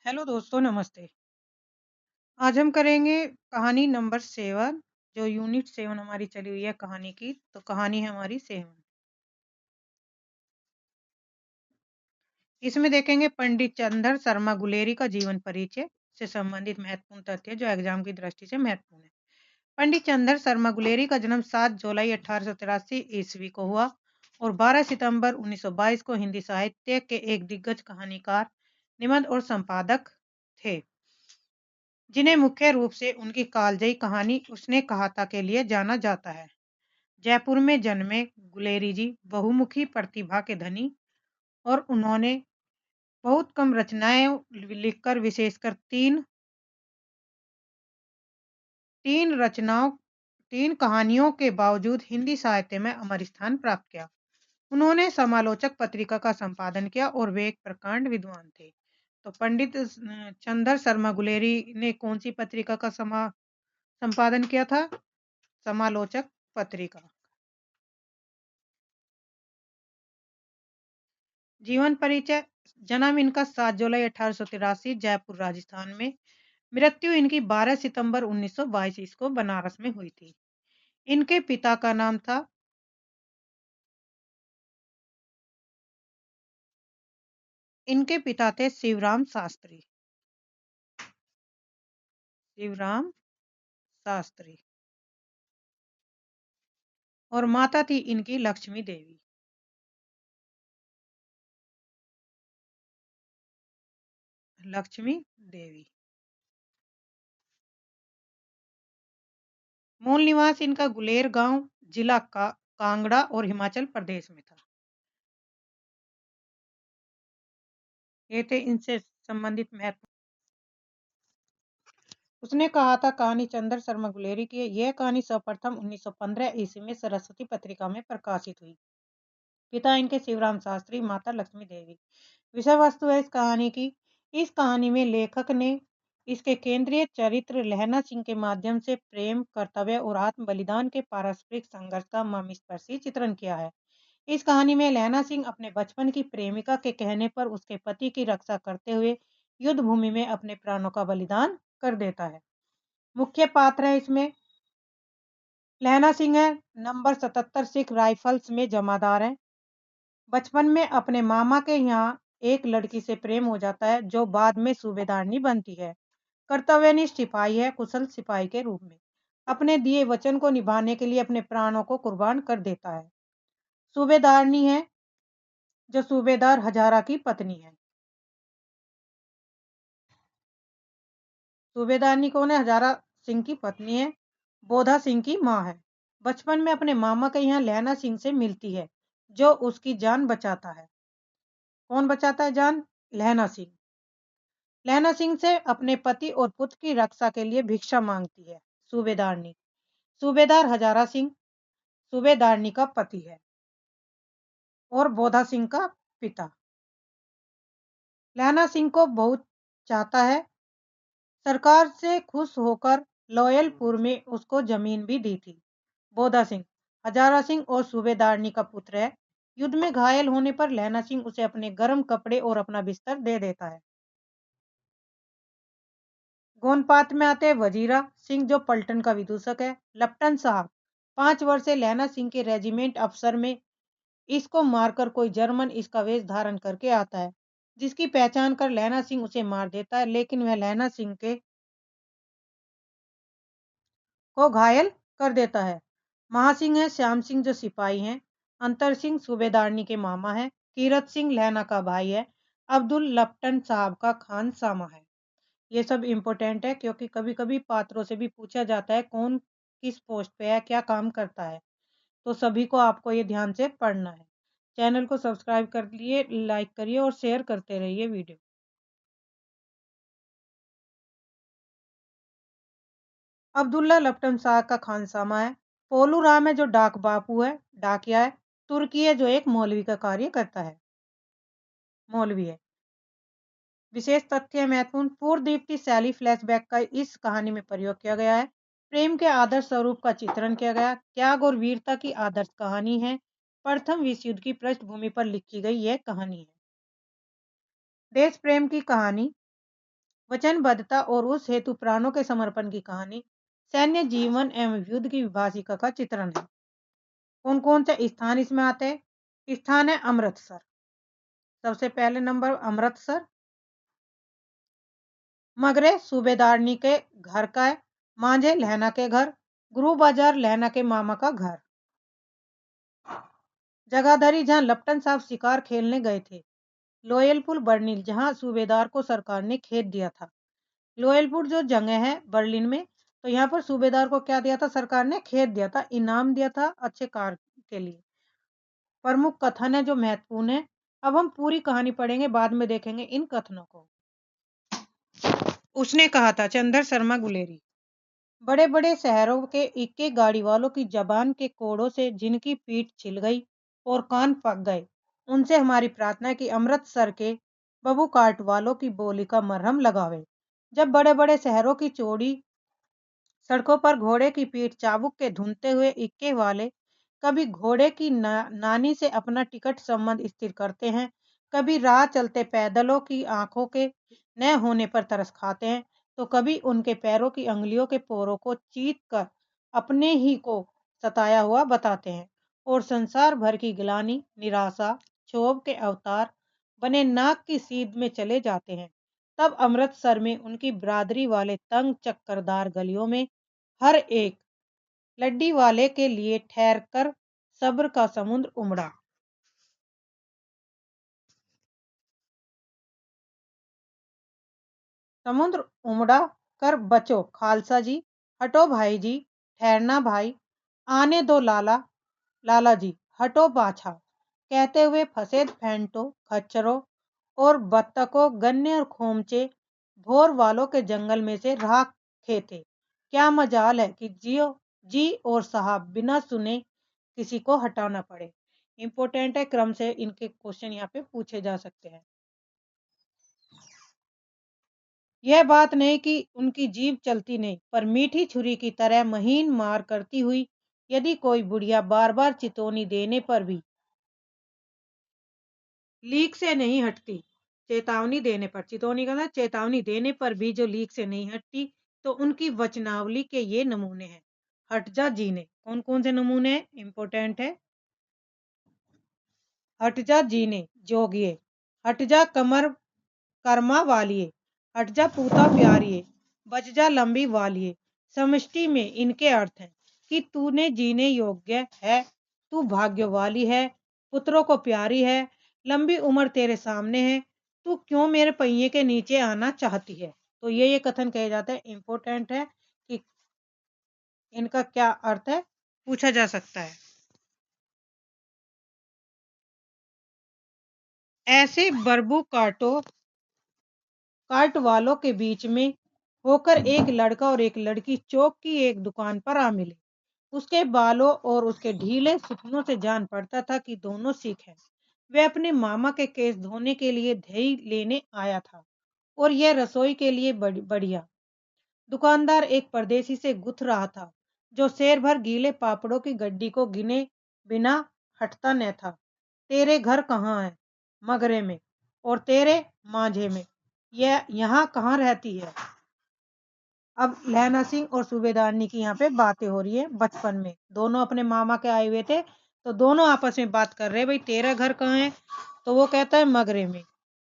Hello दोस्तों, नमस्ते। आज हम करेंगे कहानी नंबर 7 जो यूनिट 7 हमारी चली हुई है कहानी की, तो कहानी है हमारी 7। इसमें देखेंगे पंडित चंद्र शर्मा गुलेरी का जीवन परिचय से संबंधित महत्वपूर्ण तथ्य जो एग्जाम की दृष्टि से महत्वपूर्ण है। पंडित चंद्र शर्मा गुलेरी का जन्म 7 जुलाई 1883 ईस्वी को हुआ और 12 सितंबर 1922 को हिंदी साहित्य के एक दिग्गज कहानीकार, निबंध और संपादक थे, जिन्हें मुख्य रूप से उनकी कालजयी कहानी उसने कहा था के लिए जाना जाता है। जयपुर में जन्मे गुलेरी जी बहुमुखी प्रतिभा के धनी और उन्होंने बहुत कम रचनाएं लिखकर विशेषकर तीन रचनाओं तीन कहानियों के बावजूद हिंदी साहित्य में अमर स्थान प्राप्त किया। उन्होंने समालोचक पत्रिका का संपादन किया और वे एक प्रकांड विद्वान थे। तो पंडित चंद्र शर्मा गुलेरी ने कौन सी पत्रिका का संपादन किया था? समालोचक पत्रिका। जीवन परिचय। जन्म इनका 7 जुलाई 1883 जयपुर राजस्थान में। मृत्यु इनकी 12 सितंबर 1922 को बनारस में हुई थी। इनके पिता का नाम था इनके पिता थे शिवराम शास्त्री। शिवराम शास्त्री और माता थी इनकी लक्ष्मी देवी। लक्ष्मी देवी। मूल निवास इनका गुलेर गांव, जिला कांगड़ा और हिमाचल प्रदेश में था। ये थे इनसे संबंधित महत्व। उसने कहा था कहानी चंद्र शर्मा गुलेरी की। यह कहानी सर्वप्रथम 1915 ईस्वी में सरस्वती पत्रिका में प्रकाशित हुई। पिता इनके शिवराम शास्त्री, माता लक्ष्मी देवी। विषय वस्तु है इस कहानी की। इस कहानी में लेखक ने इसके केंद्रीय चरित्र लहना सिंह के माध्यम से प्रेम, कर्तव्य और आत्म बलिदान के पारस्परिक संघर्ष का मर्मस्पर्शी चित्रण किया है। इस कहानी में लहना सिंह अपने बचपन की प्रेमिका के कहने पर उसके पति की रक्षा करते हुए युद्ध भूमि में अपने प्राणों का बलिदान कर देता है। मुख्य पात्र है इसमें लहना सिंह है, नंबर 77 सिख राइफल्स में जमादार है। बचपन में अपने मामा के यहाँ एक लड़की से प्रेम हो जाता है जो बाद में सूबेदारनी बनती है। कर्तव्यनिष्ठ सिपाही है, कुशल सिपाही के रूप में अपने दिए वचन को निभाने के लिए अपने प्राणों को कुर्बान कर देता है। सूबेदारनी है जो सूबेदार हजारा की पत्नी है। सूबेदारनी कौन है? हजारा सिंह की पत्नी है, बोधा सिंह की माँ है। बचपन में अपने मामा के यहाँ लहना सिंह से मिलती है जो उसकी जान बचाता है। कौन बचाता है जान? लहना सिंह। लहना सिंह से अपने पति और पुत्र की रक्षा के लिए भिक्षा मांगती है सूबेदारनी। सूबेदार हजारा सिंह सूबेदारनी का पति है और बोधा सिंह का पिता। लहना सिंह को बहुत चाहता है। सरकार से खुश होकर लॉयलपुर में उसको जमीन भी दी थी। बोधा सिंह हजारा सिंह और सूबेदारनी का पुत्र है। युद्ध में घायल होने पर लहना सिंह उसे अपने गर्म कपड़े और अपना बिस्तर दे देता है। गोनपात में आते हैं वजीरा सिंह जो पलटन का विदूषक है। लप्टन साहब 5 वर्ष से लहना सिंह के रेजिमेंट अफसर में इसको मारकर कोई जर्मन इसका वेश धारण करके आता है, जिसकी पहचान कर लहना सिंह उसे मार देता है, लेकिन वह लहना सिंह को घायल कर देता है। महासिंह है श्याम सिंह जो सिपाही हैं। अंतर सिंह सूबेदारनी के मामा है। कीरत सिंह लहना का भाई है। अब्दुल लप्टन साहब का खान सामा है। ये सब इम्पोर्टेंट है क्योंकि कभी कभी पात्रों से भी पूछा जाता है कौन किस पोस्ट पे है, क्या काम करता है। तो सभी को आपको ये ध्यान से पढ़ना है। चैनल को सब्सक्राइब कर लिए, लाइक करिए और शेयर करते रहिए वीडियो। अब्दुल्ला लप्टन शाह का खानसामा है। पोलू राम है जो डाक बापू है, डाकिया है। तुर्की है जो एक मौलवी का कार्य करता है, मौलवी है। विशेष तथ्य महत्वपूर्ण पूर्व दीप्ति शैली फ्लैशबैक का इस कहानी में प्रयोग किया गया है। प्रेम के आदर्श स्वरूप का चित्रण किया गया। त्याग और वीरता की आदर्श कहानी है। प्रथम विश्व युद्ध की पृष्ठभूमि पर लिखी गई यह कहानी है। देश प्रेम की कहानी। वचनबद्धता और उस हेतु प्राणों के समर्पण की कहानी सैन्य जीवन एवं युद्ध की विभाषिका का चित्रण है। कौन कौन से स्थान इसमें आते हैं? स्थान है अमृतसर, सबसे पहले नंबर अमृतसर। मगरे सूबेदारनी के घर का है, मांझे लहना के घर, गुरु बाजार लहना के मामा का घर। जगाधरी जहां लपटन साहब शिकार खेलने गए थे। लोयलपुर बर्निल जहां सूबेदार को सरकार ने खेत दिया था। लोयलपुर जो जगह है बर्लिन में, तो यहाँ पर सूबेदार को क्या दिया था? सरकार ने खेत दिया था, इनाम दिया था अच्छे कार्य के लिए। प्रमुख कथन है जो महत्वपूर्ण है। अब हम पूरी कहानी पढ़ेंगे, बाद में देखेंगे इन कथनों को। उसने कहा था, चंद्र शर्मा गुलेरी। बड़े बड़े शहरों के इक्के गाड़ी वालों की जबान के कोड़ों से जिनकी पीठ छिल गई और कान पक गए, उनसे हमारी प्रार्थना है कि अमृतसर के बबू काट वालों की बोली का मरहम लगावे। जब बड़े बड़े शहरों की चौड़ी सड़कों पर घोड़े की पीठ चाबुक के धुनते हुए इक्के वाले कभी घोड़े की नानी से अपना टिकट संबंध स्थिर करते हैं, कभी राह चलते पैदलों की आंखों के न होने पर तरस खाते हैं, तो कभी उनके पैरों की अंगुलियों के पोरों को चीत कर अपने ही को सताया हुआ बताते हैं और संसार भर की गिलानी, निराशा, क्षोभ के अवतार बने नाक की सीध में चले जाते हैं। तब अमृतसर में उनकी बरादरी वाले तंग चक्करदार गलियों में हर एक लड्डी वाले के लिए ठहर कर सब्र का समुद्र उमड़ा। समुद्र उमड़ा कर बचो खालसा जी, हटो भाई जी, ठहरना भाई, आने दो लाला, लाला जी, हटो पाछा, कहते हुए फसेद फेंटो, खच्चरों और बत्तकों, गन्ने और खोमचे भोर वालों के जंगल में से राख खेते। क्या मजाल है कि जियो जी और साहब बिना सुने किसी को हटाना पड़े। इंपॉर्टेंट है, क्रम से इनके क्वेश्चन यहाँ पे पूछे जा सकते हैं। यह बात नहीं कि उनकी जीभ चलती नहीं, पर मीठी छुरी की तरह महीन मार करती हुई यदि कोई बुढ़िया बार बार चितौनी देने पर भी लीक से नहीं हटती, चेतावनी देने पर, चितौनी का ना चेतावनी देने पर भी जो लीक से नहीं हटती, तो उनकी वचनावली के ये नमूने हैं। हट जा जीने, कौन कौन से नमूने हैं? इंपॉर्टेंट है। हट जा जीने जोगिए, हट जा कमर कर्मा वालिए, हट जा पूता प्यारिए, बच जा लंबी वालिए। समष्टि में इनके अर्थ हैं कि तूने जीने योग्य है, तू भाग्य वाली है, पुत्रों को प्यारी है, लंबी उम्र तेरे सामने है, तू क्यों मेरे पहिए के नीचे आना चाहती है। तो ये कथन कहे जाते हैं, इंपॉर्टेंट है कि इनका क्या अर्थ है, पूछा जा सकता है। ऐसे बरबू कार्ट वालों के बीच में होकर एक लड़का और एक लड़की चौक की एक दुकान पर आ मिले। उसके बालों और उसके ढीले सुखनों से जान पड़ता था कि दोनों सिख हैं। वह अपने मामा के केस धोने के लिए दही लेने आया था और यह रसोई के लिए बढ़िया। दुकानदार एक परदेसी से गुथ रहा था जो शेर भर गीले पापड़ों की गड्डी को गिने बिना हटता न था। तेरे घर कहाँ है? मगरे में। और तेरे? मांझे में। यह यहाँ कहाँ रहती है? अब लहना सिंह और सूबेदारनी की यहाँ पे बातें हो रही है बचपन में। दोनों अपने मामा के आए हुए थे, तो दोनों आपस में बात कर रहे हैं, भाई तेरा घर कहाँ है? तो वो कहता है मगरे में।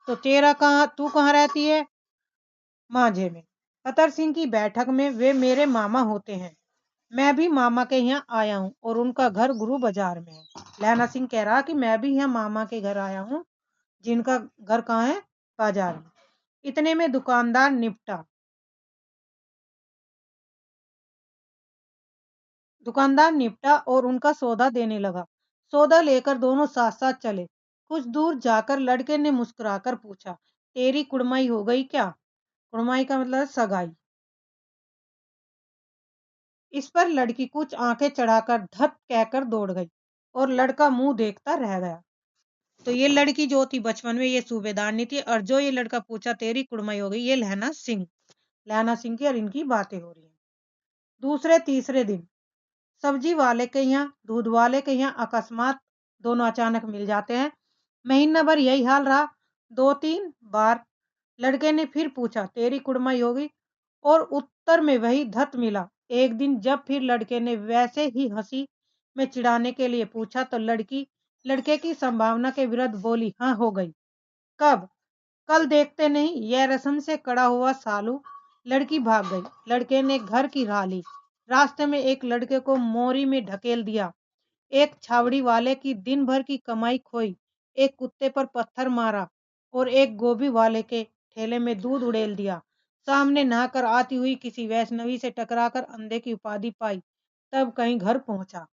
तो तेरा कहाँ, तू कहाँ रहती है? मांझे में। अतर सिंह की बैठक में, वे मेरे मामा होते हैं, मैं भी मामा के यहाँ आया हूँ और उनका घर गुरु बाजार में है। लहना सिंह कह रहा कि मैं भी यहाँ मामा के घर आया हूँ, जिनका घर कहाँ है? बाजार में। इतने में दुकानदार निपटा। दुकानदार निपटा और उनका सौदा देने लगा। सौदा लेकर दोनों साथ साथ चले। कुछ दूर जाकर लड़के ने मुस्कुराकर पूछा, तेरी कुड़माई हो गई क्या? कुड़माई का मतलब है सगाई। इस पर लड़की कुछ आंखें चढ़ाकर धत कहकर दौड़ गई और लड़का मुंह देखता रह गया। तो ये लड़की जो थी बचपन में, ये सूबेदारनी थी, और जो ये लड़का पूछा तेरी कुड़माई हो गई, ये लहना सिंह। लहना सिंह की और इनकी बातें हो रही हैं। दूसरे तीसरे दिन सब्जी वाले के यहाँ, दूध वाले के यहाँ अकस्मात दोनों अचानक मिल जाते हैं। महीना भर यही हाल रहा। 2-3 बार लड़के ने फिर पूछा, तेरी कुड़माई होगी? और उत्तर में वही धत मिला। एक दिन जब फिर लड़के ने वैसे ही हंसी में चिढ़ाने के लिए पूछा तो लड़की लड़के की संभावना के विरुद्ध बोली, हाँ हो गई। कब? कल देखते नहीं, यह रस्म से कड़ा हुआ सालू। लड़की भाग गई। लड़के ने घर की राह ली। रास्ते में एक लड़के को मोरी में ढकेल दिया, एक छावड़ी वाले की दिन भर की कमाई खोई, एक कुत्ते पर पत्थर मारा और एक गोभी वाले के ठेले में दूध उड़ेल दिया। सामने नहाकर आती हुई किसी वैष्णवी से टकराकर अंधे की उपाधि पाई, तब कहीं घर पहुंचा।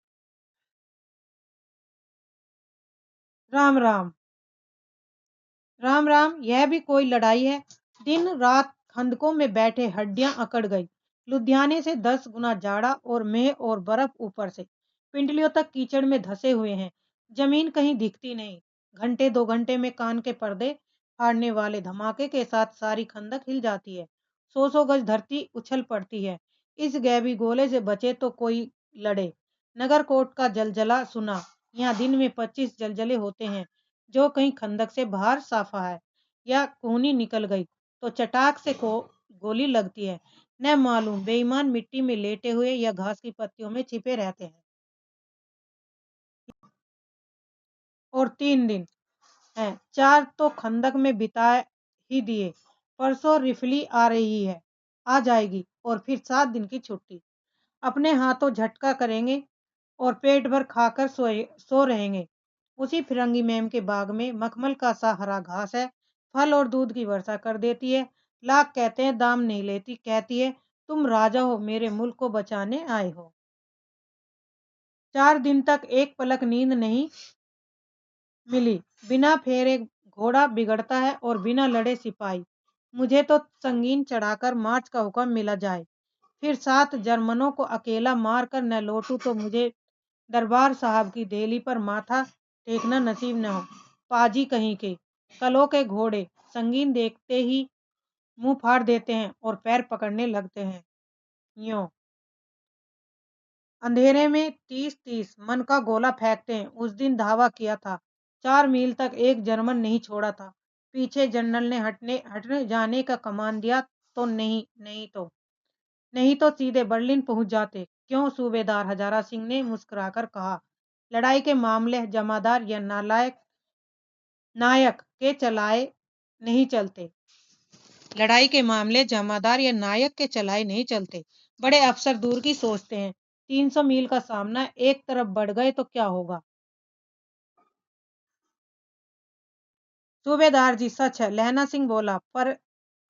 राम राम। राम राम, यह भी कोई लड़ाई है? दिन रात खंदकों में बैठे हड्डियां अकड़ गई। लुधियाने से 10 गुना जाड़ा और मेह और बर्फ ऊपर से पिंडलियों तक कीचड़ में धसे हुए हैं। जमीन कहीं दिखती नहीं। घंटे 2 घंटे में कान के पर्दे फाड़ने वाले धमाके के साथ सारी खंदक हिल जाती है। 100 100 गज धरती उछल पड़ती है। इस गैबी गोले से बचे तो कोई लड़े। नगरकोट का जलजला सुना। यहाँ दिन में 25 जलजले होते हैं। जो कहीं खंदक से बाहर साफा है या खूनी निकल गई तो चटाक से को गोली लगती है। न मालूम बेईमान मिट्टी में लेटे हुए या घास की पत्तियों में छिपे रहते हैं। और 3 दिन हैं, 4 तो खंदक में बिता ही दिए। परसों रिफली आ रही है, आ जाएगी और फिर 7 दिन की छुट्टी। अपने हाथों झटका करेंगे और पेट भर खाकर सो रहेंगे। उसी फिरंगी मैम के बाग में मखमल का सा हरा घास है। फल और दूध की वर्षा कर देती है। लाख कहते हैं दाम नहीं लेती। कहती है, तुम राजा हो, मेरे मुल्क को बचाने आए हो। 4 दिन तक एक पलक नींद नहीं मिली। बिना फेरे घोड़ा बिगड़ता है और बिना लड़े सिपाही। मुझे तो संगीन चढ़ाकर मार्च का हुक्म मिला जाए। फिर 7 जर्मनों को अकेला मार कर न लौटूं तो मुझे दरबार साहब की देहली पर माथा टेकना नसीब न हो। पाजी कहीं के कलों के घोड़े संगीन देखते ही मुंह फाड़ देते हैं और पैर पकड़ने लगते हैं। यूं अंधेरे में 30 30 मन का गोला फेंकते हैं। उस दिन धावा किया था, 4 मील तक एक जर्मन नहीं छोड़ा था। पीछे जनरल ने हटने जाने का कमान दिया तो नहीं तो सीधे बर्लिन पहुंच जाते। क्यों? सूबेदार हजारा सिंह ने मुस्कुराकर कहा, लड़ाई के मामले जमादार या नायक के चलाए नहीं चलते। लड़ाई के मामले जमादार या नायक के चलाए नहीं चलते। बड़े अफसर दूर की सोचते हैं। 300 मील का सामना एक तरफ बढ़ गए तो क्या होगा? सूबेदार जी सच है, लहना सिंह बोला, पर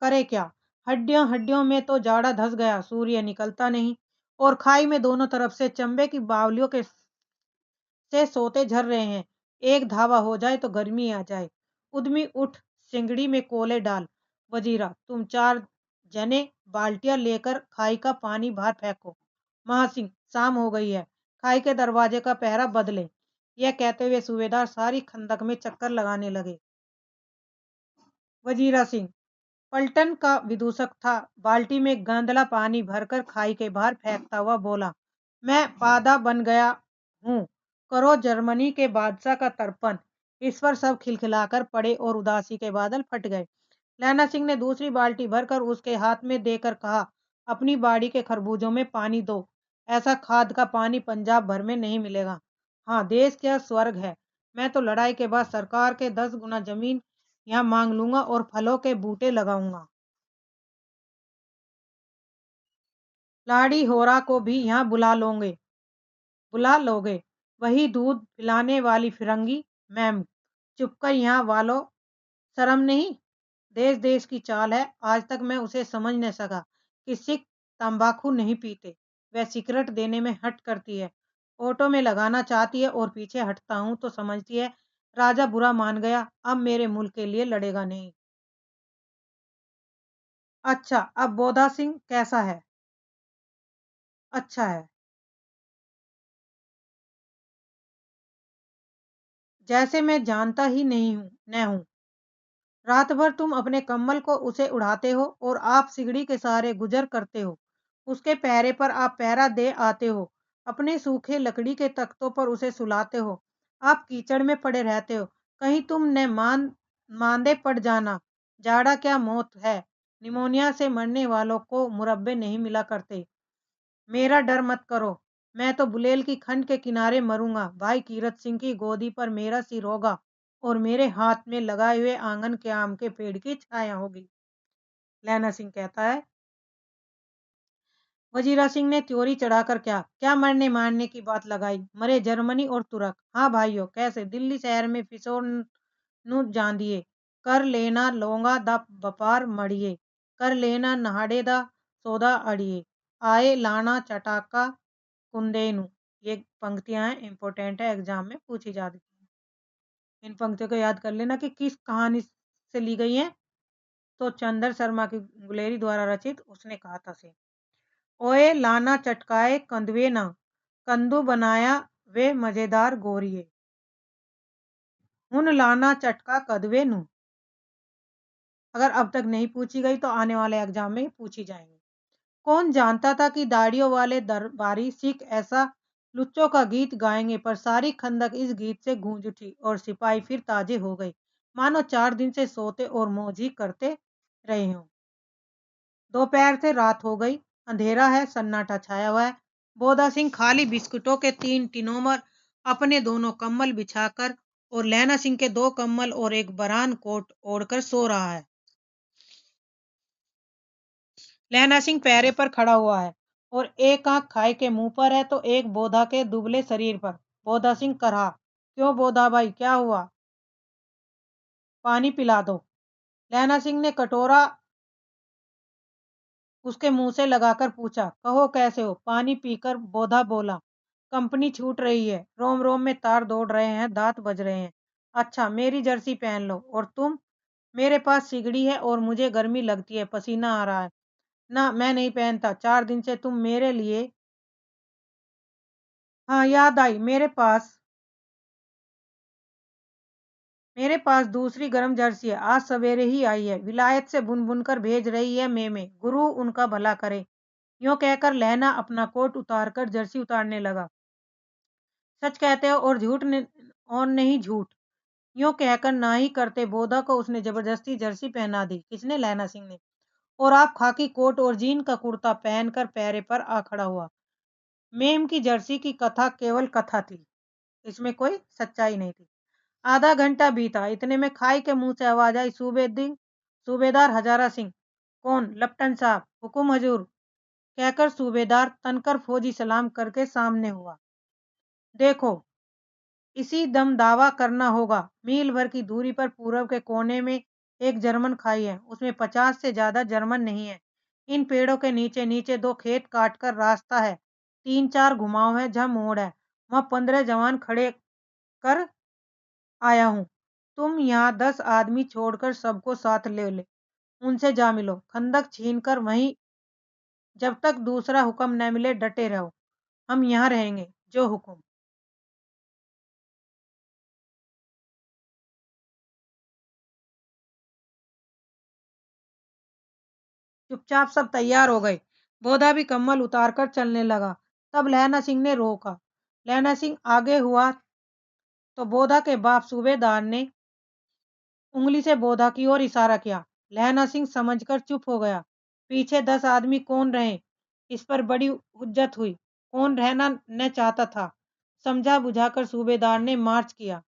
करे क्या? हड्डियों हड्डियों में तो जाड़ा धस गया, सूर्य निकलता नहीं और खाई में दोनों तरफ से चंबे की बावलियों के से सोते झर रहे हैं। एक धावा हो जाए तो गर्मी आ जाए। उद्यमी उठ, सिंगड़ी में कोले डाल। वजीरा, तुम 4 जने बाल्टियां लेकर खाई का पानी बाहर फेंको। महासिंह, शाम हो गई है, खाई के दरवाजे का पहरा बदले। यह कहते हुए सूबेदार सारी खंदक में चक्कर लगाने लगे। वजीरा सिंह पलटन का विदूषक था। बाल्टी में गांदला पानी भरकर खाई के बाहर फेंकता हुआ बोला, मैं पादा बन गया हूँ। करो जर्मनी के बादशाह का तर्पण। इस पर सब खिलखिलाकर पड़े और उदासी के बादल फट गए। लैना सिंह ने दूसरी बाल्टी भरकर उसके हाथ में देकर कहा, अपनी बाड़ी के खरबूजों में पानी दो। ऐसा खाद का पानी पंजाब भर में नहीं मिलेगा। हाँ, देश क्या स्वर्ग है। मैं तो लड़ाई के बाद सरकार के 10 गुना जमीन यहाँ मांग लूंगा और फलों के बूटे लगाऊंगा। लाड़ी होरा को भी यहाँ बुला लोगे। वही दूध पिलाने वाली फिरंगी मैम। चुपकर यहाँ वालो, शर्म नहीं? देश देश की चाल है। आज तक मैं उसे समझ न सका कि सिख तंबाकू नहीं पीते। वह सिगरेट देने में हट करती है। ऑटो में लगाना चाहती है और पीछे हटता हूँ तो समझती है राजा बुरा मान गया, अब मेरे मुल्क के लिए लड़ेगा नहीं। अच्छा, अब बोधा सिंह कैसा है? अच्छा है। जैसे मैं जानता ही नहीं हूँ न हूँ। रात भर तुम अपने कम्बल को उसे उड़ाते हो और आप सिगड़ी के सहारे गुजर करते हो। उसके पहरे पर आप पहरा दे आते हो। अपने सूखे लकड़ी के तख्तों पर उसे सुलाते हो। आप कीचड़ में पड़े रहते हो। कहीं तुम न मांदे पड़ जाना। जाड़ा क्या मौत है, निमोनिया से मरने वालों को मुरब्बे नहीं मिला करते। मेरा डर मत करो, मैं तो बुलेल की खंड के किनारे मरूंगा। भाई कीरत सिंह की गोदी पर मेरा सिर होगा और मेरे हाथ में लगाए हुए आंगन के आम के पेड़ की छाया होगी। लैना सिंह कहता है, वजीरा सिंह ने त्योरी चढ़ाकर क्या क्या मरने मारने की बात लगाई। मरे जर्मनी और तुर्क। हाँ भाइयों, कैसे? दिल्ली शहर में फिसोर नु जान दिए। कर लेना लोंगा दा व्यापार मड़िए, कर लेना नहाड़े दा सौदा अड़िए, आए लाना चटाका कुंदेनु। ये पंक्तियां हैं, इंपॉर्टेंट है, एग्जाम में पूछी जाती है। इन पंक्तियों को याद कर लेना कि किस कहानी से ली गई है। तो चंद्र शर्मा की गुलेरी द्वारा रचित उसने कहा था से। ओए लाना चटकाए कंदवे ना, कंदू बनाया वे मजेदार गोरिये, हुन लाना चटका कदवे नु। अगर अब तक नहीं पूछी गई तो आने वाले एग्जाम में पूछी जाएंगी। कौन जानता था कि दाढ़ियों वाले दरबारी सिख ऐसा लुच्चों का गीत गाएंगे, पर सारी खंदक इस गीत से गूंज उठी और सिपाही फिर ताजे हो गए, मानो 4 दिन से सोते और मौज ही करते रहे हों। दोपहर से रात हो गई, अंधेरा है, सन्नाटा छाया हुआ है। बोधा सिंह खाली बिस्कुटों के 3 टिनों पर अपने दोनों कम्बल बिछाकर और लैना सिंह के 2 कम्बल और एक बरान कोट ओढ़कर सो रहा है। लहना सिंह पैरे पर खड़ा हुआ है और एक आंख खाए के मुंह पर है तो एक बोधा के दुबले शरीर पर। बोधा सिंह करहा, क्यों बोधा भाई, क्या हुआ? पानी पिला दो। लहना सिंह ने कटोरा उसके मुंह से लगाकर पूछा। कहो कैसे हो? पानी पीकर बोधा बोला। कंपनी छूट रही है, रोम रोम में तार दौड़ रहे हैं, दांत बज रहे हैं। अच्छा, मेरी जर्सी पहन लो। और तुम? मेरे पास सिगड़ी है और मुझे गर्मी लगती है, पसीना आ रहा है। ना, मैं नहीं पहनता, 4 दिन से तुम मेरे लिए। हाँ, याद आई, मेरे पास दूसरी गर्म जर्सी है, आज सवेरे ही आई है, विलायत से बुन बुन कर भेज रही है मेमे, गुरु उनका भला करे। यूं कहकर लहना अपना कोट उतारकर जर्सी उतारने लगा। सच कहते हो और और नहीं झूठ। यूं कहकर ना ही करते बोधा को उसने जबरदस्ती जर्सी पहना दी। किसने? लहना सिंह ने। और आप खाकी कोट और जीन का कुर्ता पहनकर पैरे पर आ खड़ा हुआ। मेम की जर्सी की कथा केवल कथा थी, इसमें कोई सच्चाई नहीं थी। आधा घंटा बीता, इतने में खाई के मुंह से आवाज आई, सूबेदार हजारा सिंह। कौन? लपटन साहब। हुकुम हजूर, कहकर सूबेदार तनकर फौजी सलाम करके सामने हुआ। देखो, इसी दम दावा करना होगा, मील भर की दूरी पर पूरब के कोने में एक जर्मन खाई है, उसमें 50 से ज्यादा जर्मन नहीं है। इन पेड़ों के नीचे नीचे 2 खेत काट कर रास्ता है, 3-4 घुमाव है, जहाँ मोड़ है, वहां 15 जवान खड़े कर आया हूँ। तुम यहाँ 10 आदमी छोड़कर सबको साथ ले ले, उनसे जा मिलो, खंदक छीनकर वहीं, जब तक दूसरा हुक्म न मिले डटे रहो। हम यहाँ रहेंगे, जो हुक्म। चुपचाप सब तैयार हो गए। बोधा भी कम्बल उतारकर चलने लगा। तब लहना सिंह ने रोका। लहना सिंह आगे हुआ तो बोधा के बाप सूबेदार ने उंगली से बोधा की ओर इशारा किया। लहना सिंह समझकर चुप हो गया। पीछे 10 आदमी कौन रहे, इस पर बड़ी हुज्जत हुई। कौन रहना न चाहता था। समझा बुझाकर सूबेदार ने मार्च किया।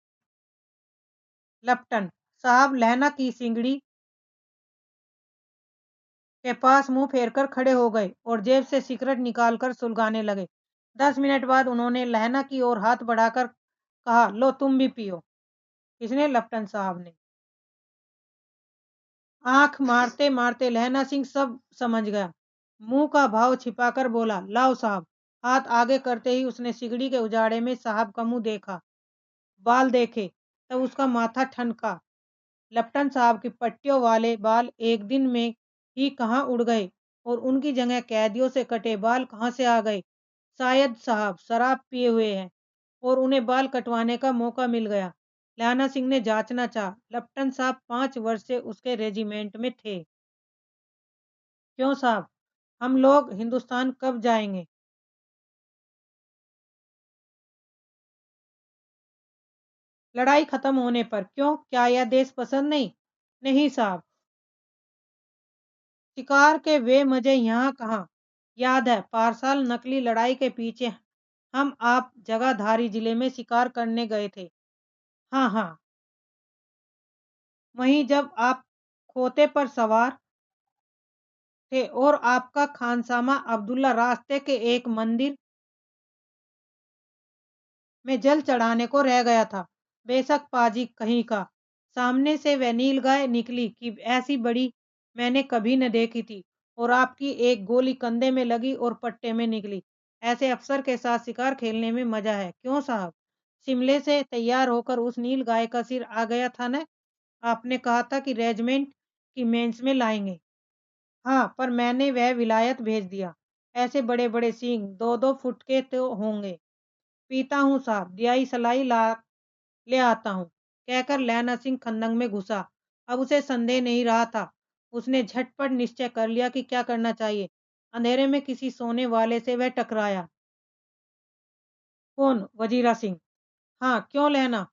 लपटन साहब लहना की सिंगड़ी के पास मुंह फेरकर खड़े हो गए और जेब से सिगरेट निकालकर सुलगाने लगे। 10 मिनट बाद उन्होंने लहना की ओर हाथ बढ़ाकर कहा, लो तुम भी पियो। किसने? लपटन साहब ने। आंख मारते मारते लहना सिंह सब समझ गया। मुंह का भाव छिपाकर बोला, लाओ साहब। हाथ आगे करते ही उसने सिगड़ी के उजाड़े में साहब का मुंह देखा, बाल देखे, तब उसका माथा ठनका। लपटन साहब की पट्टियों वाले बाल एक दिन में ही कहाँ उड़ गए और उनकी जगह कैदियों से कटे बाल कहाँ से आ गए। शायद साहब शराब पिए हुए हैं और उन्हें बाल कटवाने का मौका मिल गया। लहना सिंह ने जांचना चाहा। लपटन साहब 5 वर्ष से उसके रेजिमेंट में थे। क्यों साहब, हम लोग हिंदुस्तान कब जाएंगे? लड़ाई खत्म होने पर। क्यों, क्या यह देश पसंद नहीं? नहीं साहब, शिकार के वे मजे यहाँ कहाँ। याद है 5 साल नकली लड़ाई के पीछे हम आप जगाधारी जिले में शिकार करने गए थे। हाँ हाँ, वहीं जब आप खोते पर सवार थे और आपका खानसामा अब्दुल्ला रास्ते के एक मंदिर में जल चढ़ाने को रह गया था। बेशक पाजी कहीं का। सामने से वह नील गाय निकली कि ऐसी बड़ी मैंने कभी न देखी थी, और आपकी एक गोली कंधे में लगी और पट्टे में निकली। ऐसे अफसर के साथ शिकार खेलने में मजा है क्यों साहब। शिमले से तैयार होकर उस नील गाय का सिर आ गया था न। आपने कहा था कि रेजिमेंट की मेंस में लाएंगे। हाँ, पर मैंने वह विलायत भेज दिया। ऐसे बड़े बड़े सींग 2-2 फुट के तो होंगे। पीता हूँ साहब, दियाई सलाई ला ले आता हूँ, कहकर लैना सिंह खंदक में घुसा। अब उसे संदेह नहीं रहा था। उसने झटपट निश्चय कर लिया कि क्या करना चाहिए। अंधेरे में किसी सोने वाले से वह टकराया। कौन? वजीरा सिंह। हाँ, क्यों लैना?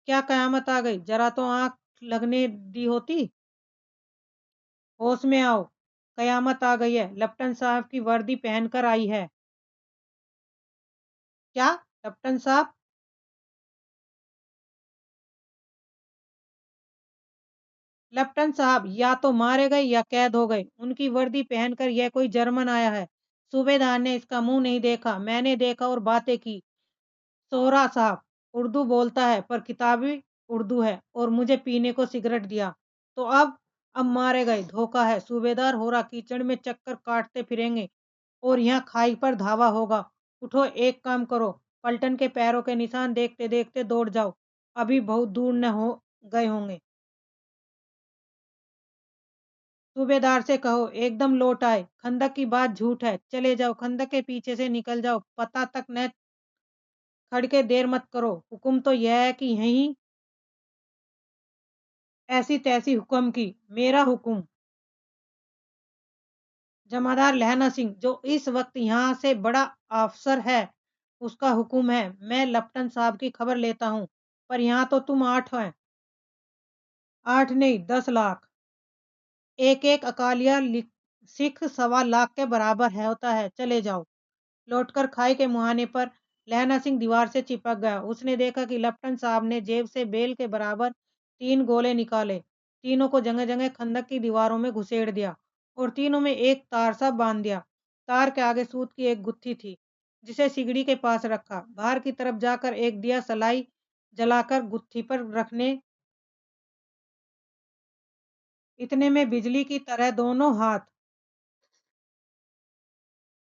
क्या कयामत आ गई? जरा तो आंख लगने दी होती। होश में आओ, कयामत आ गई है। लेफ्टिनेंट साहब की वर्दी पहनकर आई है। क्या? लेफ्टिनेंट साहब? लेफ्टिनेंट साहब या तो मारे गए या कैद हो गए। उनकी वर्दी पहनकर यह कोई जर्मन आया है। सूबेदार ने इसका मुंह नहीं देखा, मैंने देखा और बातें की। सोहरा साहब उर्दू बोलता है, पर किताबी उर्दू है, और मुझे पीने को सिगरेट दिया। तो अब मारे गए। धोखा है। सूबेदार होरा कीचड़ में चक्कर काटते फिरेंगे और यहाँ खाई पर धावा होगा। उठो, एक काम करो, पलटन के पैरों के निशान देखते देखते दौड़ जाओ। अभी बहुत दूर न हो गए होंगे। सूबेदार से कहो एकदम लौट आए। खंदक की बात झूठ है। चले जाओ, खंदक के पीछे से निकल जाओ। पता तक न खड़ के देर मत करो। हुक्म तो यह है कि यहीं ऐसी तैसी हुक्म की। मेरा हुक्म। जमादार लहना सिंह, जो इस वक्त यहाँ से बड़ा अफसर है, उसका हुक्म है। मैं लेफ्टिनेंट साहब की खबर लेता हूँ। पर यहाँ तो तुम 8 हैं। 8 नहीं, 10 लाख। एक एक अकालिया सिख 1.25 लाख के बराबर है होता है। चले जाओ। लौटकर खाई के मुहाने पर लहना सिंह दीवार से चिपक गया। उसने देखा कि लेफ्टिनेंट साहब ने जेब से बेल के बराबर 3 गोले निकाले। तीनों को जगह जगह खंदक की दीवारों में घुसेड़ दिया और तीनों में एक तार सा बांध दिया। तार के आगे सूत की एक गुत्थी थी, जिसे सिगड़ी के पास रखा। बाहर की तरफ जाकर एक दिया सलाई जलाकर गुत्थी पर रखने। इतने में बिजली की तरह दोनों हाथ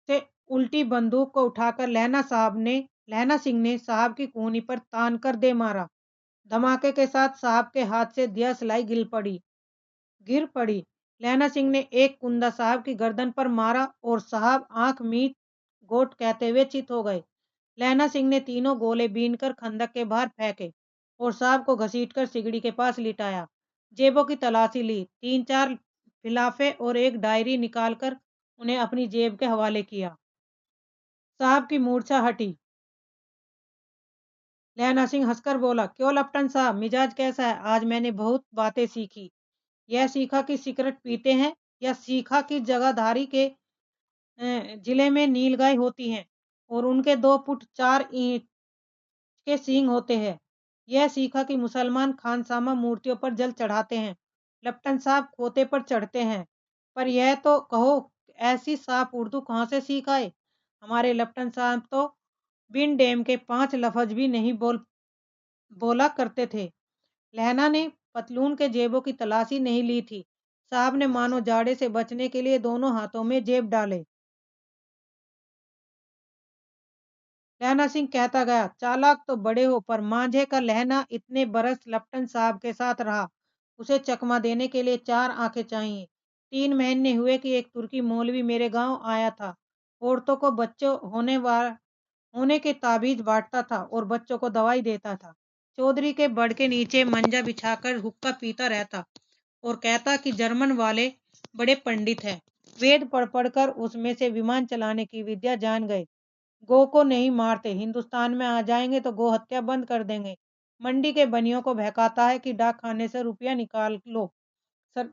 से उल्टी बंदूक को उठाकर लहना सिंह ने साहब की कूहनी पर तान कर दे मारा। धमाके के साथ साहब के हाथ से दिया सलाई गिर पड़ी। लहना सिंह ने एक कुंदा साहब की गर्दन पर मारा और साहब आंख मीच गोट कहते हुए चित हो गए। लहना सिंह ने तीनों गोले बीनकर खंदक के बाहर फेंके और साहब को घसीटकर सिगड़ी के पास लिटाया। जेबों की तलाशी ली। 3-4 लिफाफे और एक डायरी निकालकर उन्हें अपनी जेब के हवाले किया। साहब की मूर्छा हटी। लहना सिंह हंसकर बोला, क्यों लेफ्टिनेंट साहब, मिजाज कैसा है? आज मैंने बहुत बातें सीखी। यह सीखा कि सिगरेट पीते हैं, या सीखा कि जगाधारी के जिले में नीलगाय होती हैं और उनके 2 फुट 4 इंच के सींग होते हैं। यह सीखा कि मुसलमान खानसामा मूर्तियों पर जल चढ़ाते हैं। लेफ्टिनेंट साहब खोते पर चढ़ते हैं। पर यह तो कहो, ऐसी साफ उर्दू कहाँ से सीख आए? हमारे लेफ्टिनेंट साहब तो बिन डेम के 5 लफ्ज भी नहीं बोला करते थे। लहना ने पतलून के जेबों की तलाशी नहीं ली थी। साहब ने मानो जाड़े से बचने के लिए दोनों हाथों में जेब डाले। लहना सिंह कहता गया, चालाक तो बड़े हो, पर मांझे का लहना इतने बरस लेफ्टिनेंट साहब के साथ रहा। उसे चकमा देने के लिए 4 आंखें चाहिए। 3 महीने हुए कि एक तुर्की मौलवी मेरे गांव आया था। औरतों को बच्चों होने के ताबीज बांटता था और बच्चों को दवाई देता था। चौधरी के बड़ के नीचे मंजा बिछाकर हुक्का पीता रहता और कहता कि जर्मन वाले बड़े पंडित हैं। वेद पढ़ पढ़कर उसमें से विमान चलाने की विद्या जान गए। गो को नहीं मारते, हिंदुस्तान में आ जाएंगे तो गो हत्या बंद कर देंगे। मंडी के बनियों को बहकाता है कि डाक खाने से रुपया निकाल लो। सर